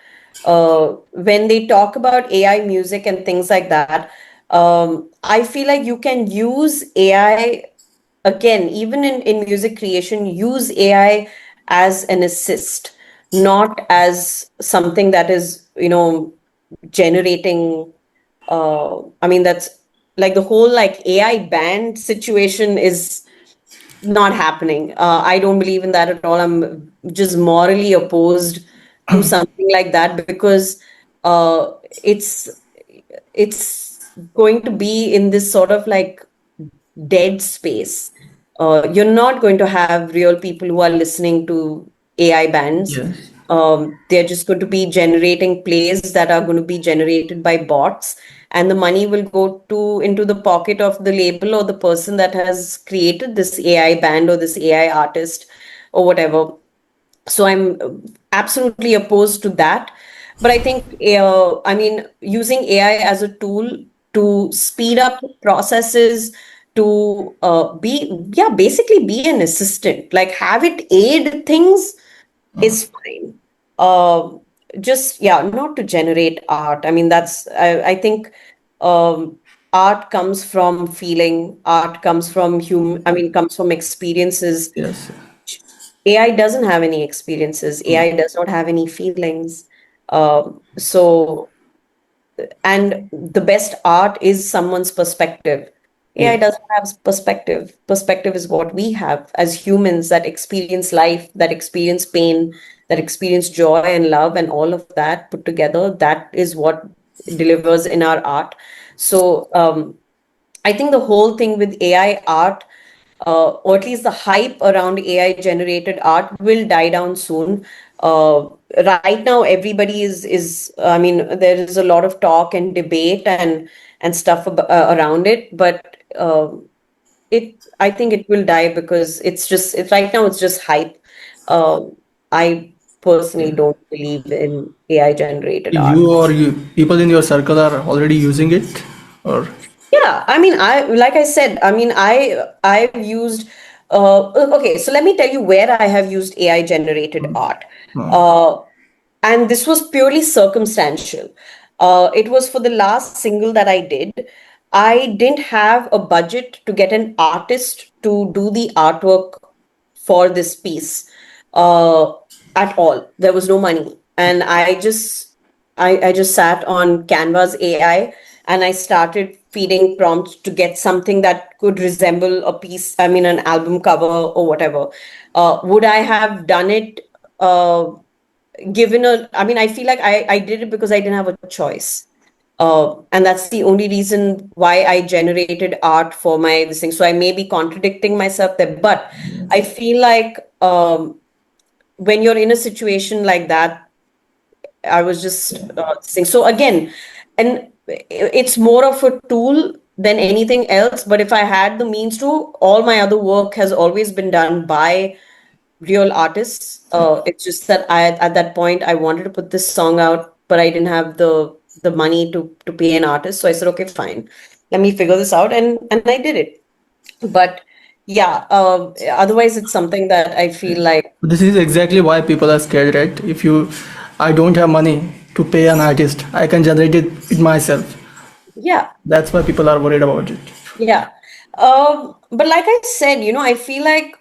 When they talk about AI music and things like that, I feel like you can use AI again, even in music creation, use AI as an assist, not as something that is, generating. I mean, that's like the whole like AI band situation is not happening. I don't believe in that at all. I'm just morally opposed to something like that because uh, it's it's going to be in this sort of like dead space. You're not going to have real people who are listening to AI bands. Yes. They're just going to be generating plays that are going to be generated by bots, and the money will go to into the pocket of the label or the person that has created this AI band or this AI artist or whatever. So I'm absolutely opposed to that. But I think, I mean, using AI as a tool to speed up processes, to yeah, basically be an assistant, like have it aid things is fine. Um, just, yeah, not to generate art. I mean, I think um, art comes from feeling, art comes from I mean, comes from experiences. Yes. AI doesn't have any experiences. AI does not have any feelings. So, and the best art is someone's perspective. AI Yes. doesn't have perspective. Perspective is what we have as humans that experience life, that experience pain, that experience joy and love, and all of that put together. That is what delivers in our art. So, I think the whole thing with AI art, or at least the hype around AI generated art, will die down soon. Uh, right now, everybody is. I mean, there is a lot of talk and debate and stuff around it, but it. I think it will die because right now it's just hype. I personally Yeah. don't believe in AI generated art. You people in your circle are already using it, or Yeah, I mean, like I said, I mean, I've used. Okay, so let me tell you where I have used AI generated art, uh, and this was purely circumstantial. It was for the last single that I did. I didn't have a budget to get an artist to do the artwork for this piece uh, at all. There was no money, and I just sat on Canva's AI and I started feeding prompts to get something that could resemble a piece, I mean, an album cover or whatever. Would I have done it? Given I mean, I feel like I did it because I didn't have a choice. And that's the only reason why I generated art for my this thing. So I may be contradicting myself there, but I feel like when you're in a situation like that, I was just saying. So again, and it's more of a tool than anything else. But if I had the means to, all my other work has always been done by real artists. It's just that at that point I wanted to put this song out, but I didn't have the money to pay an artist. So I said, okay, fine, let me figure this out, and I did it. But yeah, otherwise it's something that I feel like, this is exactly why people are scared, right? If you, I don't have money to pay an artist, I can generate it myself. yeah, That's why people are worried about it. yeah. But like I said, I feel like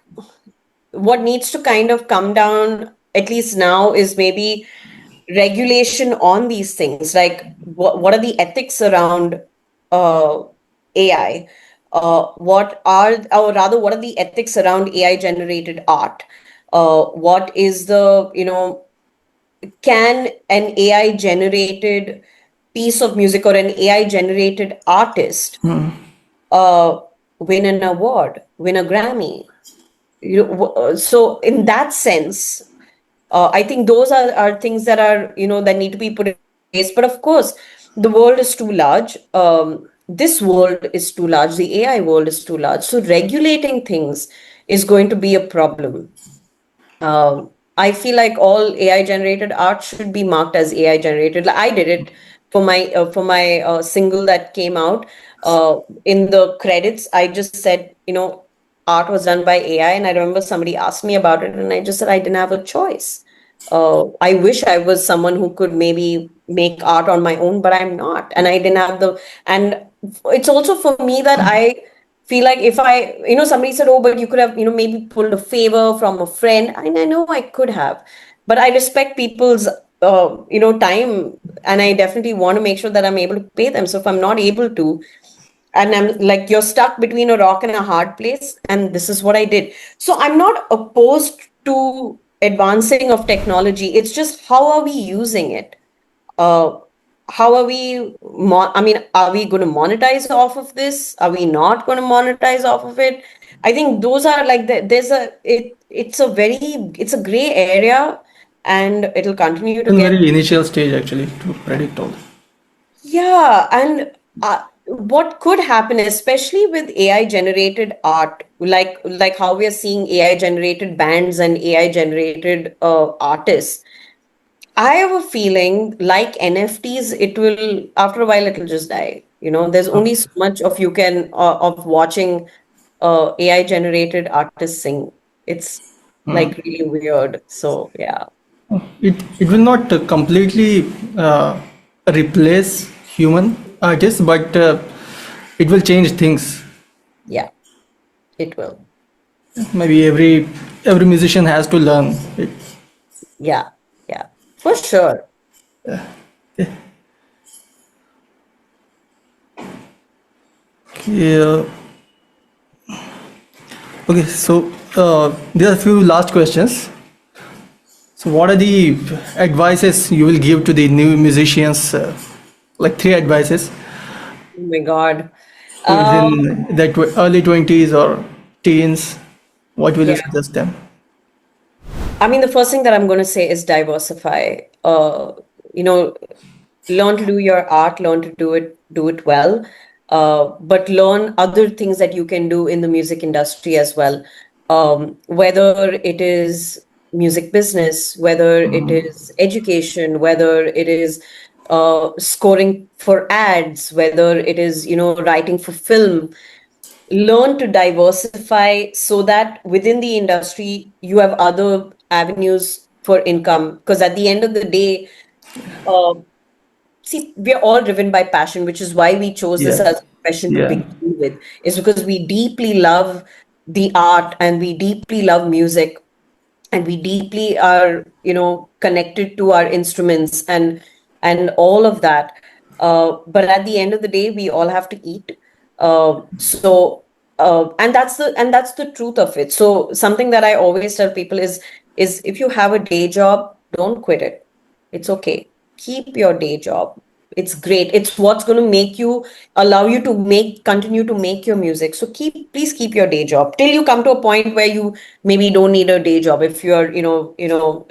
what needs to kind of come down, at least now, is maybe regulation on these things. Like, what are the ethics around uh, AI? Or rather, what are the ethics around AI generated art? What is can an AI generated piece of music or an AI generated artist uh, win an award, win a Grammy? So in that sense, I think those are things that are, that need to be put in place. But of course, the world is too large. this world is too large, the AI world is too large. So regulating things is going to be a problem. I feel like all AI generated art should be marked as AI generated. Like I did it for my single that came out. In the credits, I just said, art was done by AI, and I remember somebody asked me about it, and I just said I didn't have a choice. I wish I was someone who could maybe make art on my own, but I'm not, and I didn't have the. And it's also for me that I feel like if I, somebody said, oh, but you could have, maybe pulled a favor from a friend. And I know I could have, but I respect people's, time. And I definitely want to make sure that I'm able to pay them. So if I'm not able to, and I'm like, you're stuck between a rock and a hard place, and this is what I did. So I'm not opposed to advancing of technology. It's just how are we using it? uh, how are we I mean, are we going to monetize off of this? Are we not going to monetize off of it? I think those are like there's a it's a gray area, and it'll continue to In get. very initial stage actually to predict all. Yeah, and what could happen, especially with AI generated art, like how we are seeing AI generated bands and AI generated artists. I have a feeling like NFTs, it will, after a while, it'll just die. There's only so much of you can of watching AI generated artists sing. It's like really weird. So yeah, It will not completely replace human artists, but it will change things. yeah, it will. Maybe every musician has to learn it. Yeah, yeah, for sure. Yeah. Okay, so there are a few last questions. So, what are the advices you will give to the new musicians? Like three advices Oh my God. who is Um, in that early 20s or teens. What will you yeah. suggest them? I mean, the first thing that I'm going to say is diversify. You know, learn to do your art, learn to do it well, but learn other things that you can do in the music industry as well. Whether it is music business, whether it is education, whether it is scoring for ads, whether it is, writing for film. Learn to diversify so that within the industry you have other avenues for income, because at the end of the day, uh, see, we're all driven by passion, which is why we chose this Yeah, as a profession to yeah, begin with, is because we deeply love the art and we deeply love music, and we deeply are, connected to our instruments and all of that. But at the end of the day, we all have to eat. So and that's the truth of it. So something that I always tell people is if you have a day job, don't quit it. It's okay. Keep your day job. It's great. It's what's going to make you allow you to continue to make your music. So please keep your day job till you come to a point where you maybe don't need a day job. If you're,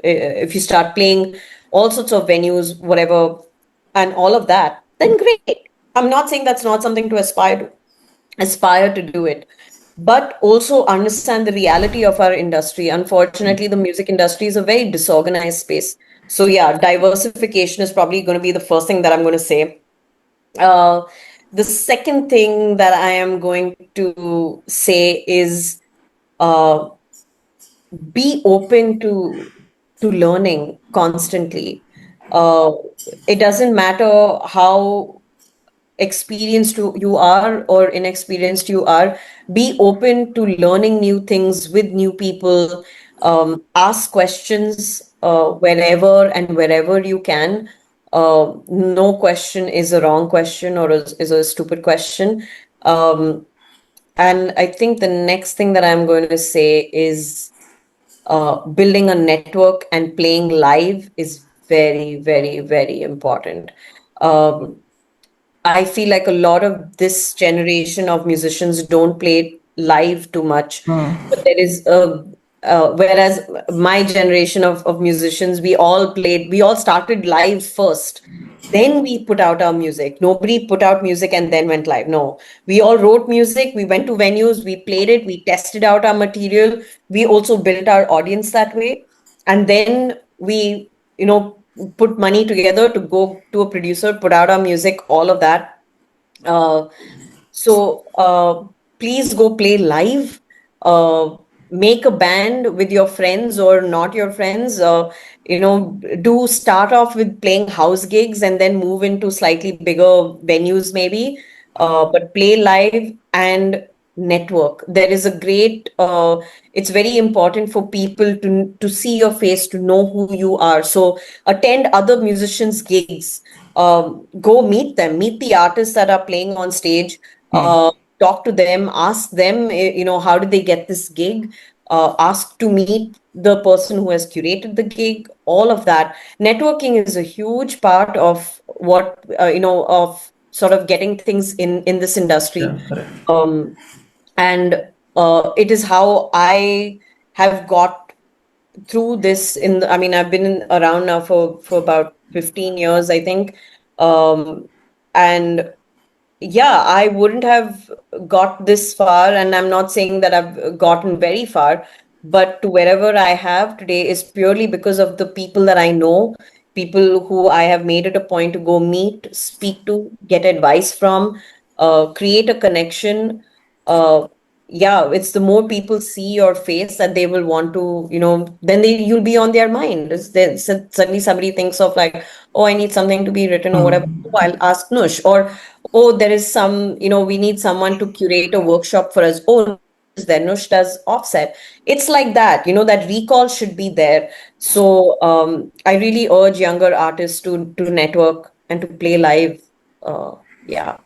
if you start playing all sorts of venues, whatever, and all of that, then great. I'm not saying that's not something to aspire to do it, but also understand the reality of our industry. Unfortunately, the music industry is a very disorganized space. So yeah, diversification is probably going to be the first thing that I'm going to say. uh, the second thing that I am going to say is, uh, be open to learning constantly. uh, it doesn't matter how experienced you are or inexperienced you are. Be open to learning new things with new people. Ask questions wherever and wherever you can. No question is a wrong question or is a stupid question. And I think the next thing that I'm going to say is, building a network and playing live is very, very, very important. Um, I feel like a lot of this generation of musicians don't play live too much, but there is whereas my generation of musicians, we all started live first. Then we put out our music. Nobody put out music and then went live. No, we all wrote music. We went to venues, we played it, we tested out our material. We also built our audience that way. And then we, put money together to go to a producer, put out our music, all of that. Uh, so please go play live. Make a band with your friends or not your friends. Do start off with playing house gigs and then move into slightly bigger venues, maybe. But play live and network. There is a great. It's very important for people to see your face, to know who you are. So attend other musicians' gigs. Go meet them, meet the artists that are playing on stage, talk to them, ask them, how did they get this gig? Ask to meet the person who has curated the gig, all of that. Networking is a huge part of of sort of getting things in this industry. Yeah, correct. Um, and it is how I have got through this I mean, I've been around now for about 15 years, I think. And yeah, I wouldn't have got this far, and I'm not saying that I've gotten very far, but to wherever I have today is purely because of the people that I know, people who I have made it a point to go meet, speak to, get advice from, create a connection. Uh, yeah, it's the more people see your face that they will want to, then you'll be on their mind. Suddenly somebody thinks of like, oh, I need something to be written or whatever. Oh, I'll ask Nush. Or, oh, there is we need someone to curate a workshop for us. Oh, Nush is there. Nush does offset. It's like that, that recall should be there. So I really urge younger artists to network and to play live. Yeah.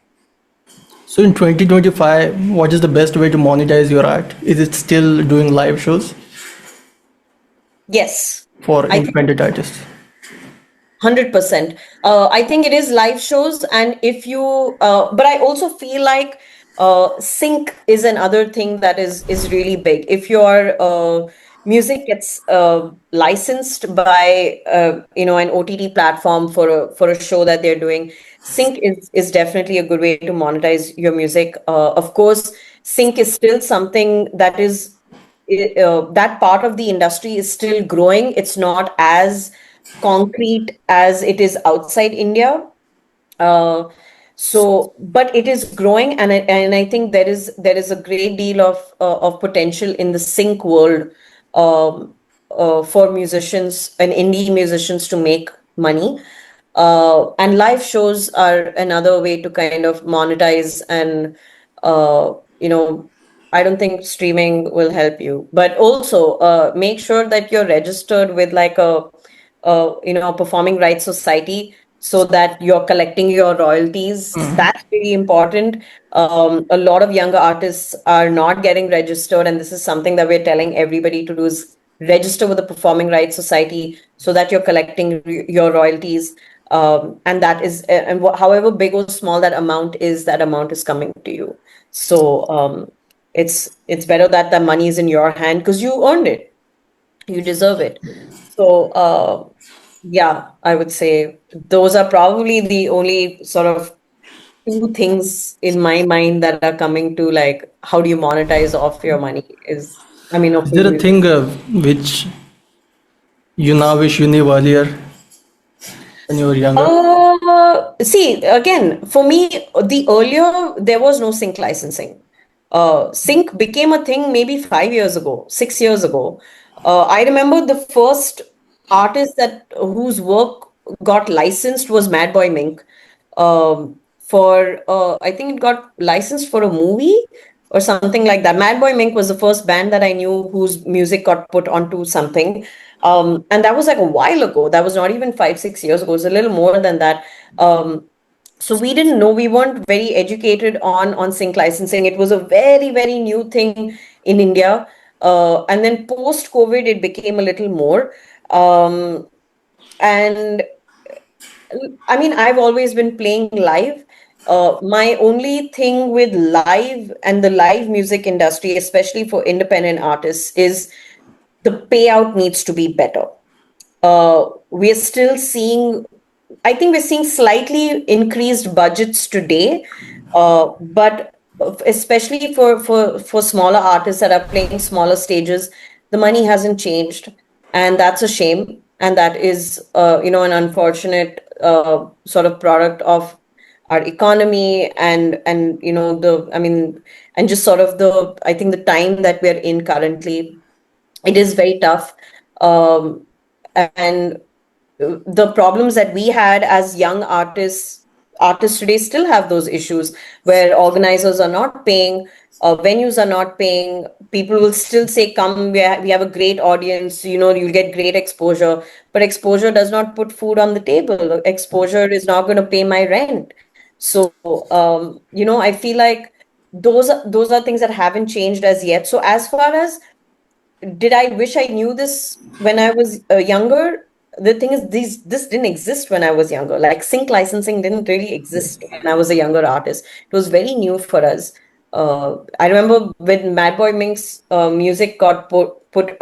So in 2025, what is the best way to monetize your art? Is it still doing live shows Yes. for I think independent artists? 100%. I think it is live shows, and but I also feel like sync is another thing that is really big. If your music gets licensed by an OTT platform for a show that they're doing, sync is definitely a good way to monetize your music. Of course, sync is still something that part of the industry is still growing. It's not as concrete as it is outside India. Uh, but it is growing, and I think there is a great deal of potential in the sync world, for musicians and indie musicians to make money. And live shows are another way to kind of monetize, and uh, you know, I don't think streaming will help you, but also make sure that you're registered with like a performing rights society, so that you're collecting your royalties. That's really important. A lot of younger artists are not getting registered, and this is something that we're telling everybody to do: is register with the performing rights society so that you're collecting your royalties. And that is, and however big or small that amount is, that amount is coming to you. So it's better that the money is in your hand because you earned it, you deserve it. So yeah, I would say those are probably the only sort of two things in my mind that are coming to, like, how do you monetize off your money, is, I mean, of Is your there a music. thing which you now wish you knew earlier when you were younger? See, again, for me, the earlier there was no sync licensing. Sync became a thing maybe 5 years ago, 6 years ago. I remember the first artist that whose work got licensed was Mad Boy Mink. For I think it got licensed for a movie or something like that. Mad Boy Mink was the first band that I knew whose music got put onto something. And that was like a while ago. That was not even 5, 6 years ago. It was a little more than that. So we didn't know, we weren't very educated on sync licensing. It was a very, very new thing in India. And then post COVID, it became a little more. And I mean, I've always been playing live. My only thing with live and the live music industry, especially for independent artists, is the payout needs to be better. We're still seeing, I think we're seeing slightly increased budgets today, but especially for smaller artists that are playing smaller stages, the money hasn't changed, and that's a shame. And that is, an unfortunate sort of product of our economy, and the I mean, and just sort of the I think the time that we're in currently, it is very tough. And the problems that we had as young artists today still have those issues where organizers are not paying, venues are not paying. People will still say, come, we have a great audience, you'll get great exposure, but exposure does not put food on the table. Exposure is not going to pay my rent. So I feel like those are things that haven't changed as yet. So as far as, did I wish I knew this when I was younger? The thing is, this didn't exist when I was younger. Like sync licensing didn't really exist when I was a younger artist. It was very new for us. I remember when Mad Boy Mink's music got put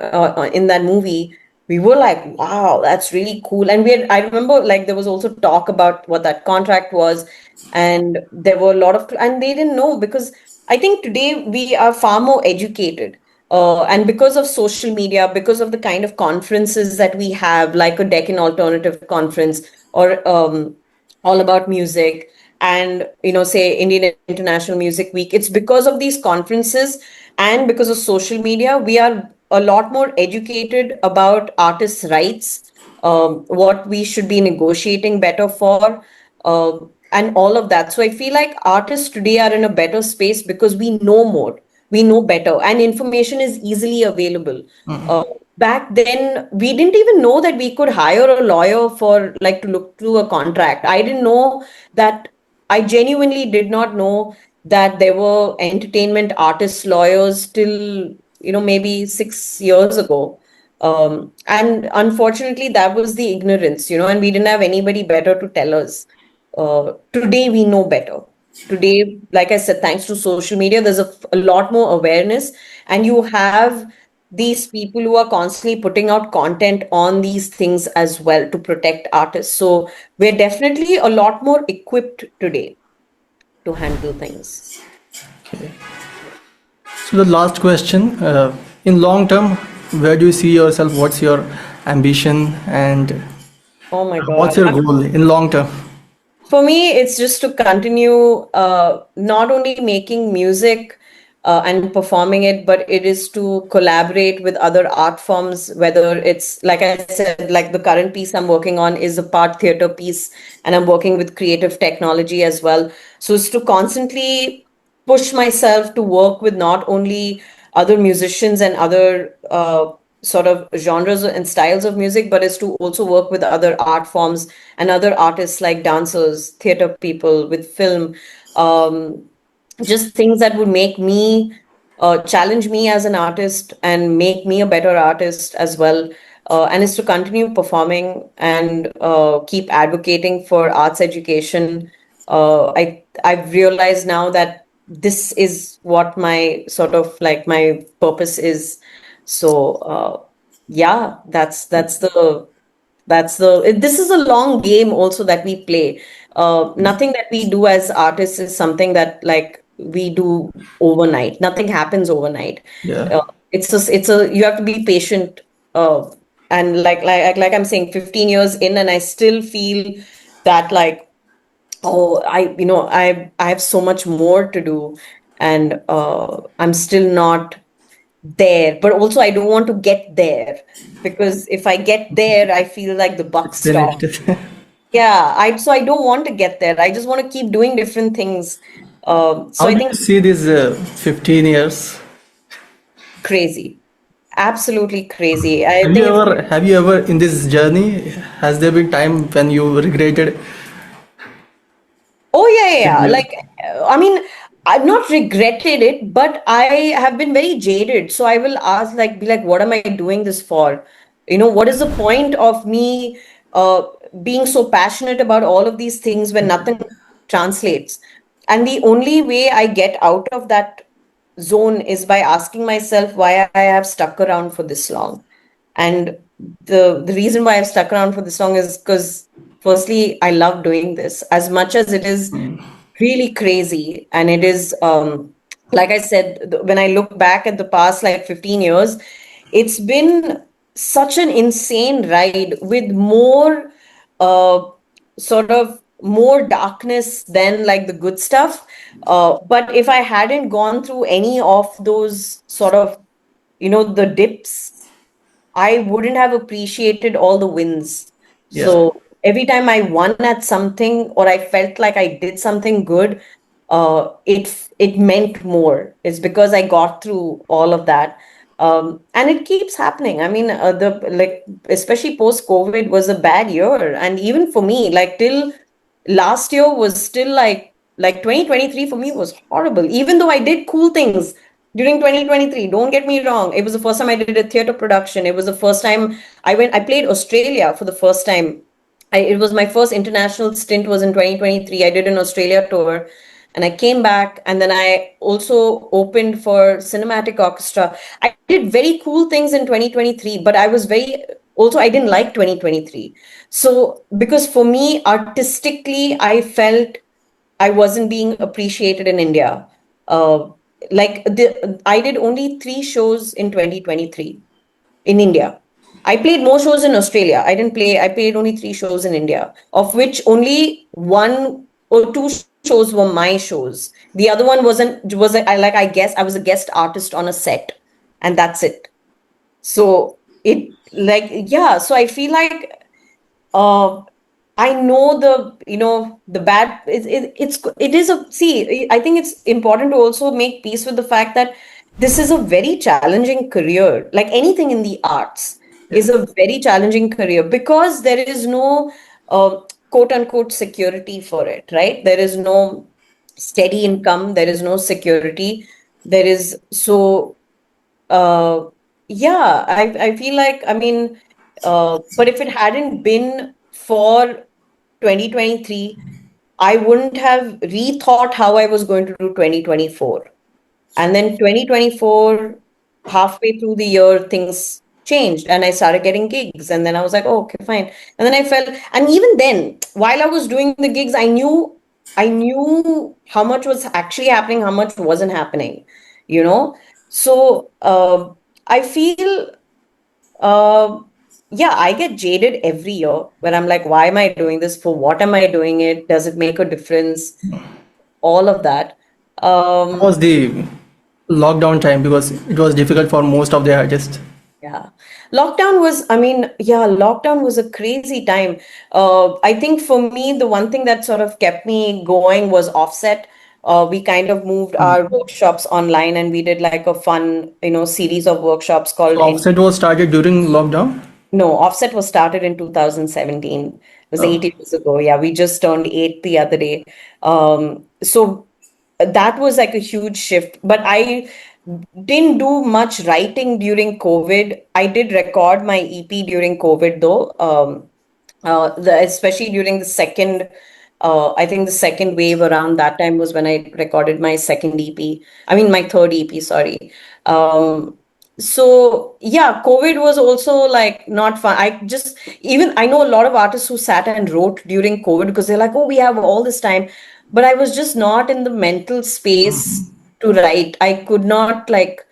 in that movie, we were like, "Wow, that's really cool." And I remember like there was also talk about what that contract was, and there were a lot of, and they didn't know because I think today we are far more educated. And because of social media, because of the kind of conferences that we have, like a Deccan Alternative Conference or All About Music, and say Indian International Music Week, it's because of these conferences and because of social media, we are a lot more educated about artists' rights, what we should be negotiating better for, and all of that. So I feel like artists today are in a better space because we know more, we know better, and information is easily available. uh, Back then we didn't even know that we could hire a lawyer for like to look through a contract. I didn't know that. I genuinely did not know that there were entertainment artists lawyers till maybe 6 years ago. And unfortunately that was the ignorance, and we didn't have anybody better to tell us. Today we know better. Today, like I said, thanks to social media, there's a lot more awareness, and you have these people who are constantly putting out content on these things as well to protect artists. So we're definitely a lot more equipped today to handle things. Okay. So the last question, in long term, where do you see yourself? What's your ambition and Oh my what's God. your goal in long term? For me, it's just to continue not only making music and performing it, but it is to collaborate with other art forms, whether it's, like I said, like the current piece I'm working on is a part theater piece, and I'm working with creative technology as well. So it's to constantly push myself to work with not only other musicians and other sort of genres and styles of music, but is to also work with other art forms and other artists like dancers, theater people, with film, um, just things that would make me challenge me as an artist and make me a better artist as well. And is to continue performing and keep advocating for arts education. I've realized now that this is what my sort of like my purpose is. So yeah, this is a long game also that we play. Nothing that we do as artists is something that like we do overnight. Nothing happens overnight. Yeah. It's a you have to be patient. And like I'm saying, 15 years in, and I still feel that like, oh, I have so much more to do, and I'm still not there. But also I don't want to get there, because if I get there, I feel like the buck It's stops. finished. Yeah, I don't want to get there. I just want to keep doing different things. So How I do you think see these 15 years? crazy, absolutely crazy. I think it's been, Have you ever in this journey, has there been time when you regretted oh yeah, yeah, that yeah. you, Like, I mean, I've not regretted it, but I have been very jaded. So I will ask, like, be like, what am I doing this for? What is the point of me uh, being so passionate about all of these things when nothing translates? And the only way I get out of that zone is by asking myself why I have stuck around for this long. And the reason why I've stuck around for this long is because, firstly, I love doing this as much as it is really crazy. And it is, like I said, when I look back at the past like 15 years, it's been such an insane ride with more, uh, sort of more darkness than like the good stuff. But if I hadn't gone through any of those sort of, the dips, I wouldn't have appreciated all the wins. Yeah. So every time I won at something or I felt like I did something good, it meant more. It's because I got through all of that. And it keeps happening. I mean, the like especially post COVID was a bad year, and even for me, like till last year was still like 2023 for me was horrible. Even though I did cool things during 2023, don't get me wrong, it was the first time I did a theater production. It was the first time I played Australia for the first time. It was my first international stint was in 2023. I did an Australia tour, and I came back, and then I also opened for cinematic orchestra. I did very cool things in 2023, but I didn't like 2023. So because for me artistically, I felt I wasn't being appreciated in India. Uh, I did only 3 shows in 2023 in India. I played more shows in Australia. I played only 3 shows in India, of which only 1 or 2 shows were my shows. The other one I guess I was a guest artist on a set, and that's it. So so I feel like, uh, I know the bad. It is a see. I think it's important to also make peace with the fact that this is a very challenging career. Like anything in the arts Yeah. is a very challenging career because there is no, quote unquote security for it, right? There is no steady income. There is no security. There is so, uh, yeah, I feel like, I mean, but if it hadn't been for 2023, I wouldn't have rethought how I was going to do 2024. And then 2024, halfway through the year, things changed and I started getting gigs. And then I was like, oh, okay, fine. And then I felt, and even then, while I was doing the gigs, I knew how much was actually happening, how much wasn't happening, you know? So I feel, uh, yeah, I get jaded every year when I'm like, why am I doing this? For what am I doing it? Does it make a difference? All of that. How was the lockdown time? Because it was difficult for most of the artists. Yeah. Lockdown was a crazy time. I think for me, the one thing that sort of kept me going was Offset. We kind of moved our workshops online and we did like a fun, series of workshops So called offset was started during lockdown. No, Offset was started in 2017. It was Oh, 8 years ago. Yeah, we just turned 8 the other day. So that was like a huge shift. But I didn't do much writing during COVID. I did record my EP during COVID though. Especially during the second, I think the second wave around that time was when I recorded my second EP. I mean, my third EP, sorry. So yeah, COVID was also like not fun. I know a lot of artists who sat and wrote during COVID because they're like, oh, we have all this time. But I was just not in the mental space to write. I could not like,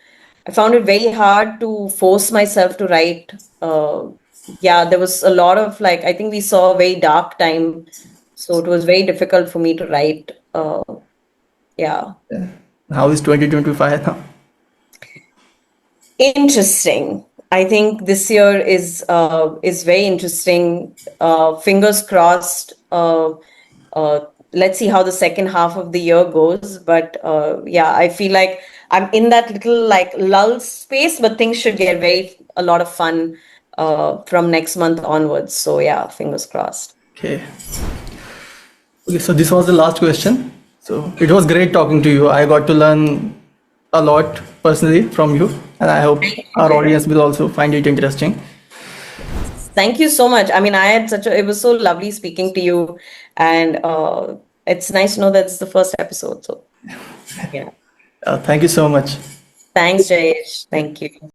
I found it very hard to force myself to write. Yeah, there was a lot of like, I think we saw a very dark time. So it was very difficult for me to write. Yeah. how is 2025 now? Interesting. I think this year is very interesting. Fingers crossed. Let's see how the second half of the year goes. But yeah, I feel like I'm in that little like lull space, but things should get a lot of fun from next month onwards. So yeah, fingers crossed. Okay. Okay, so this was the last question. So it was great talking to you. I got to learn a lot personally from you, and I hope Thank you, our Jay. audience will also find it interesting. Thank you so much. I mean, it was so lovely speaking to you, and it's nice to know that it's the first episode. So yeah. Thank you so much. Thanks, Jayesh. Yeah. Thank you.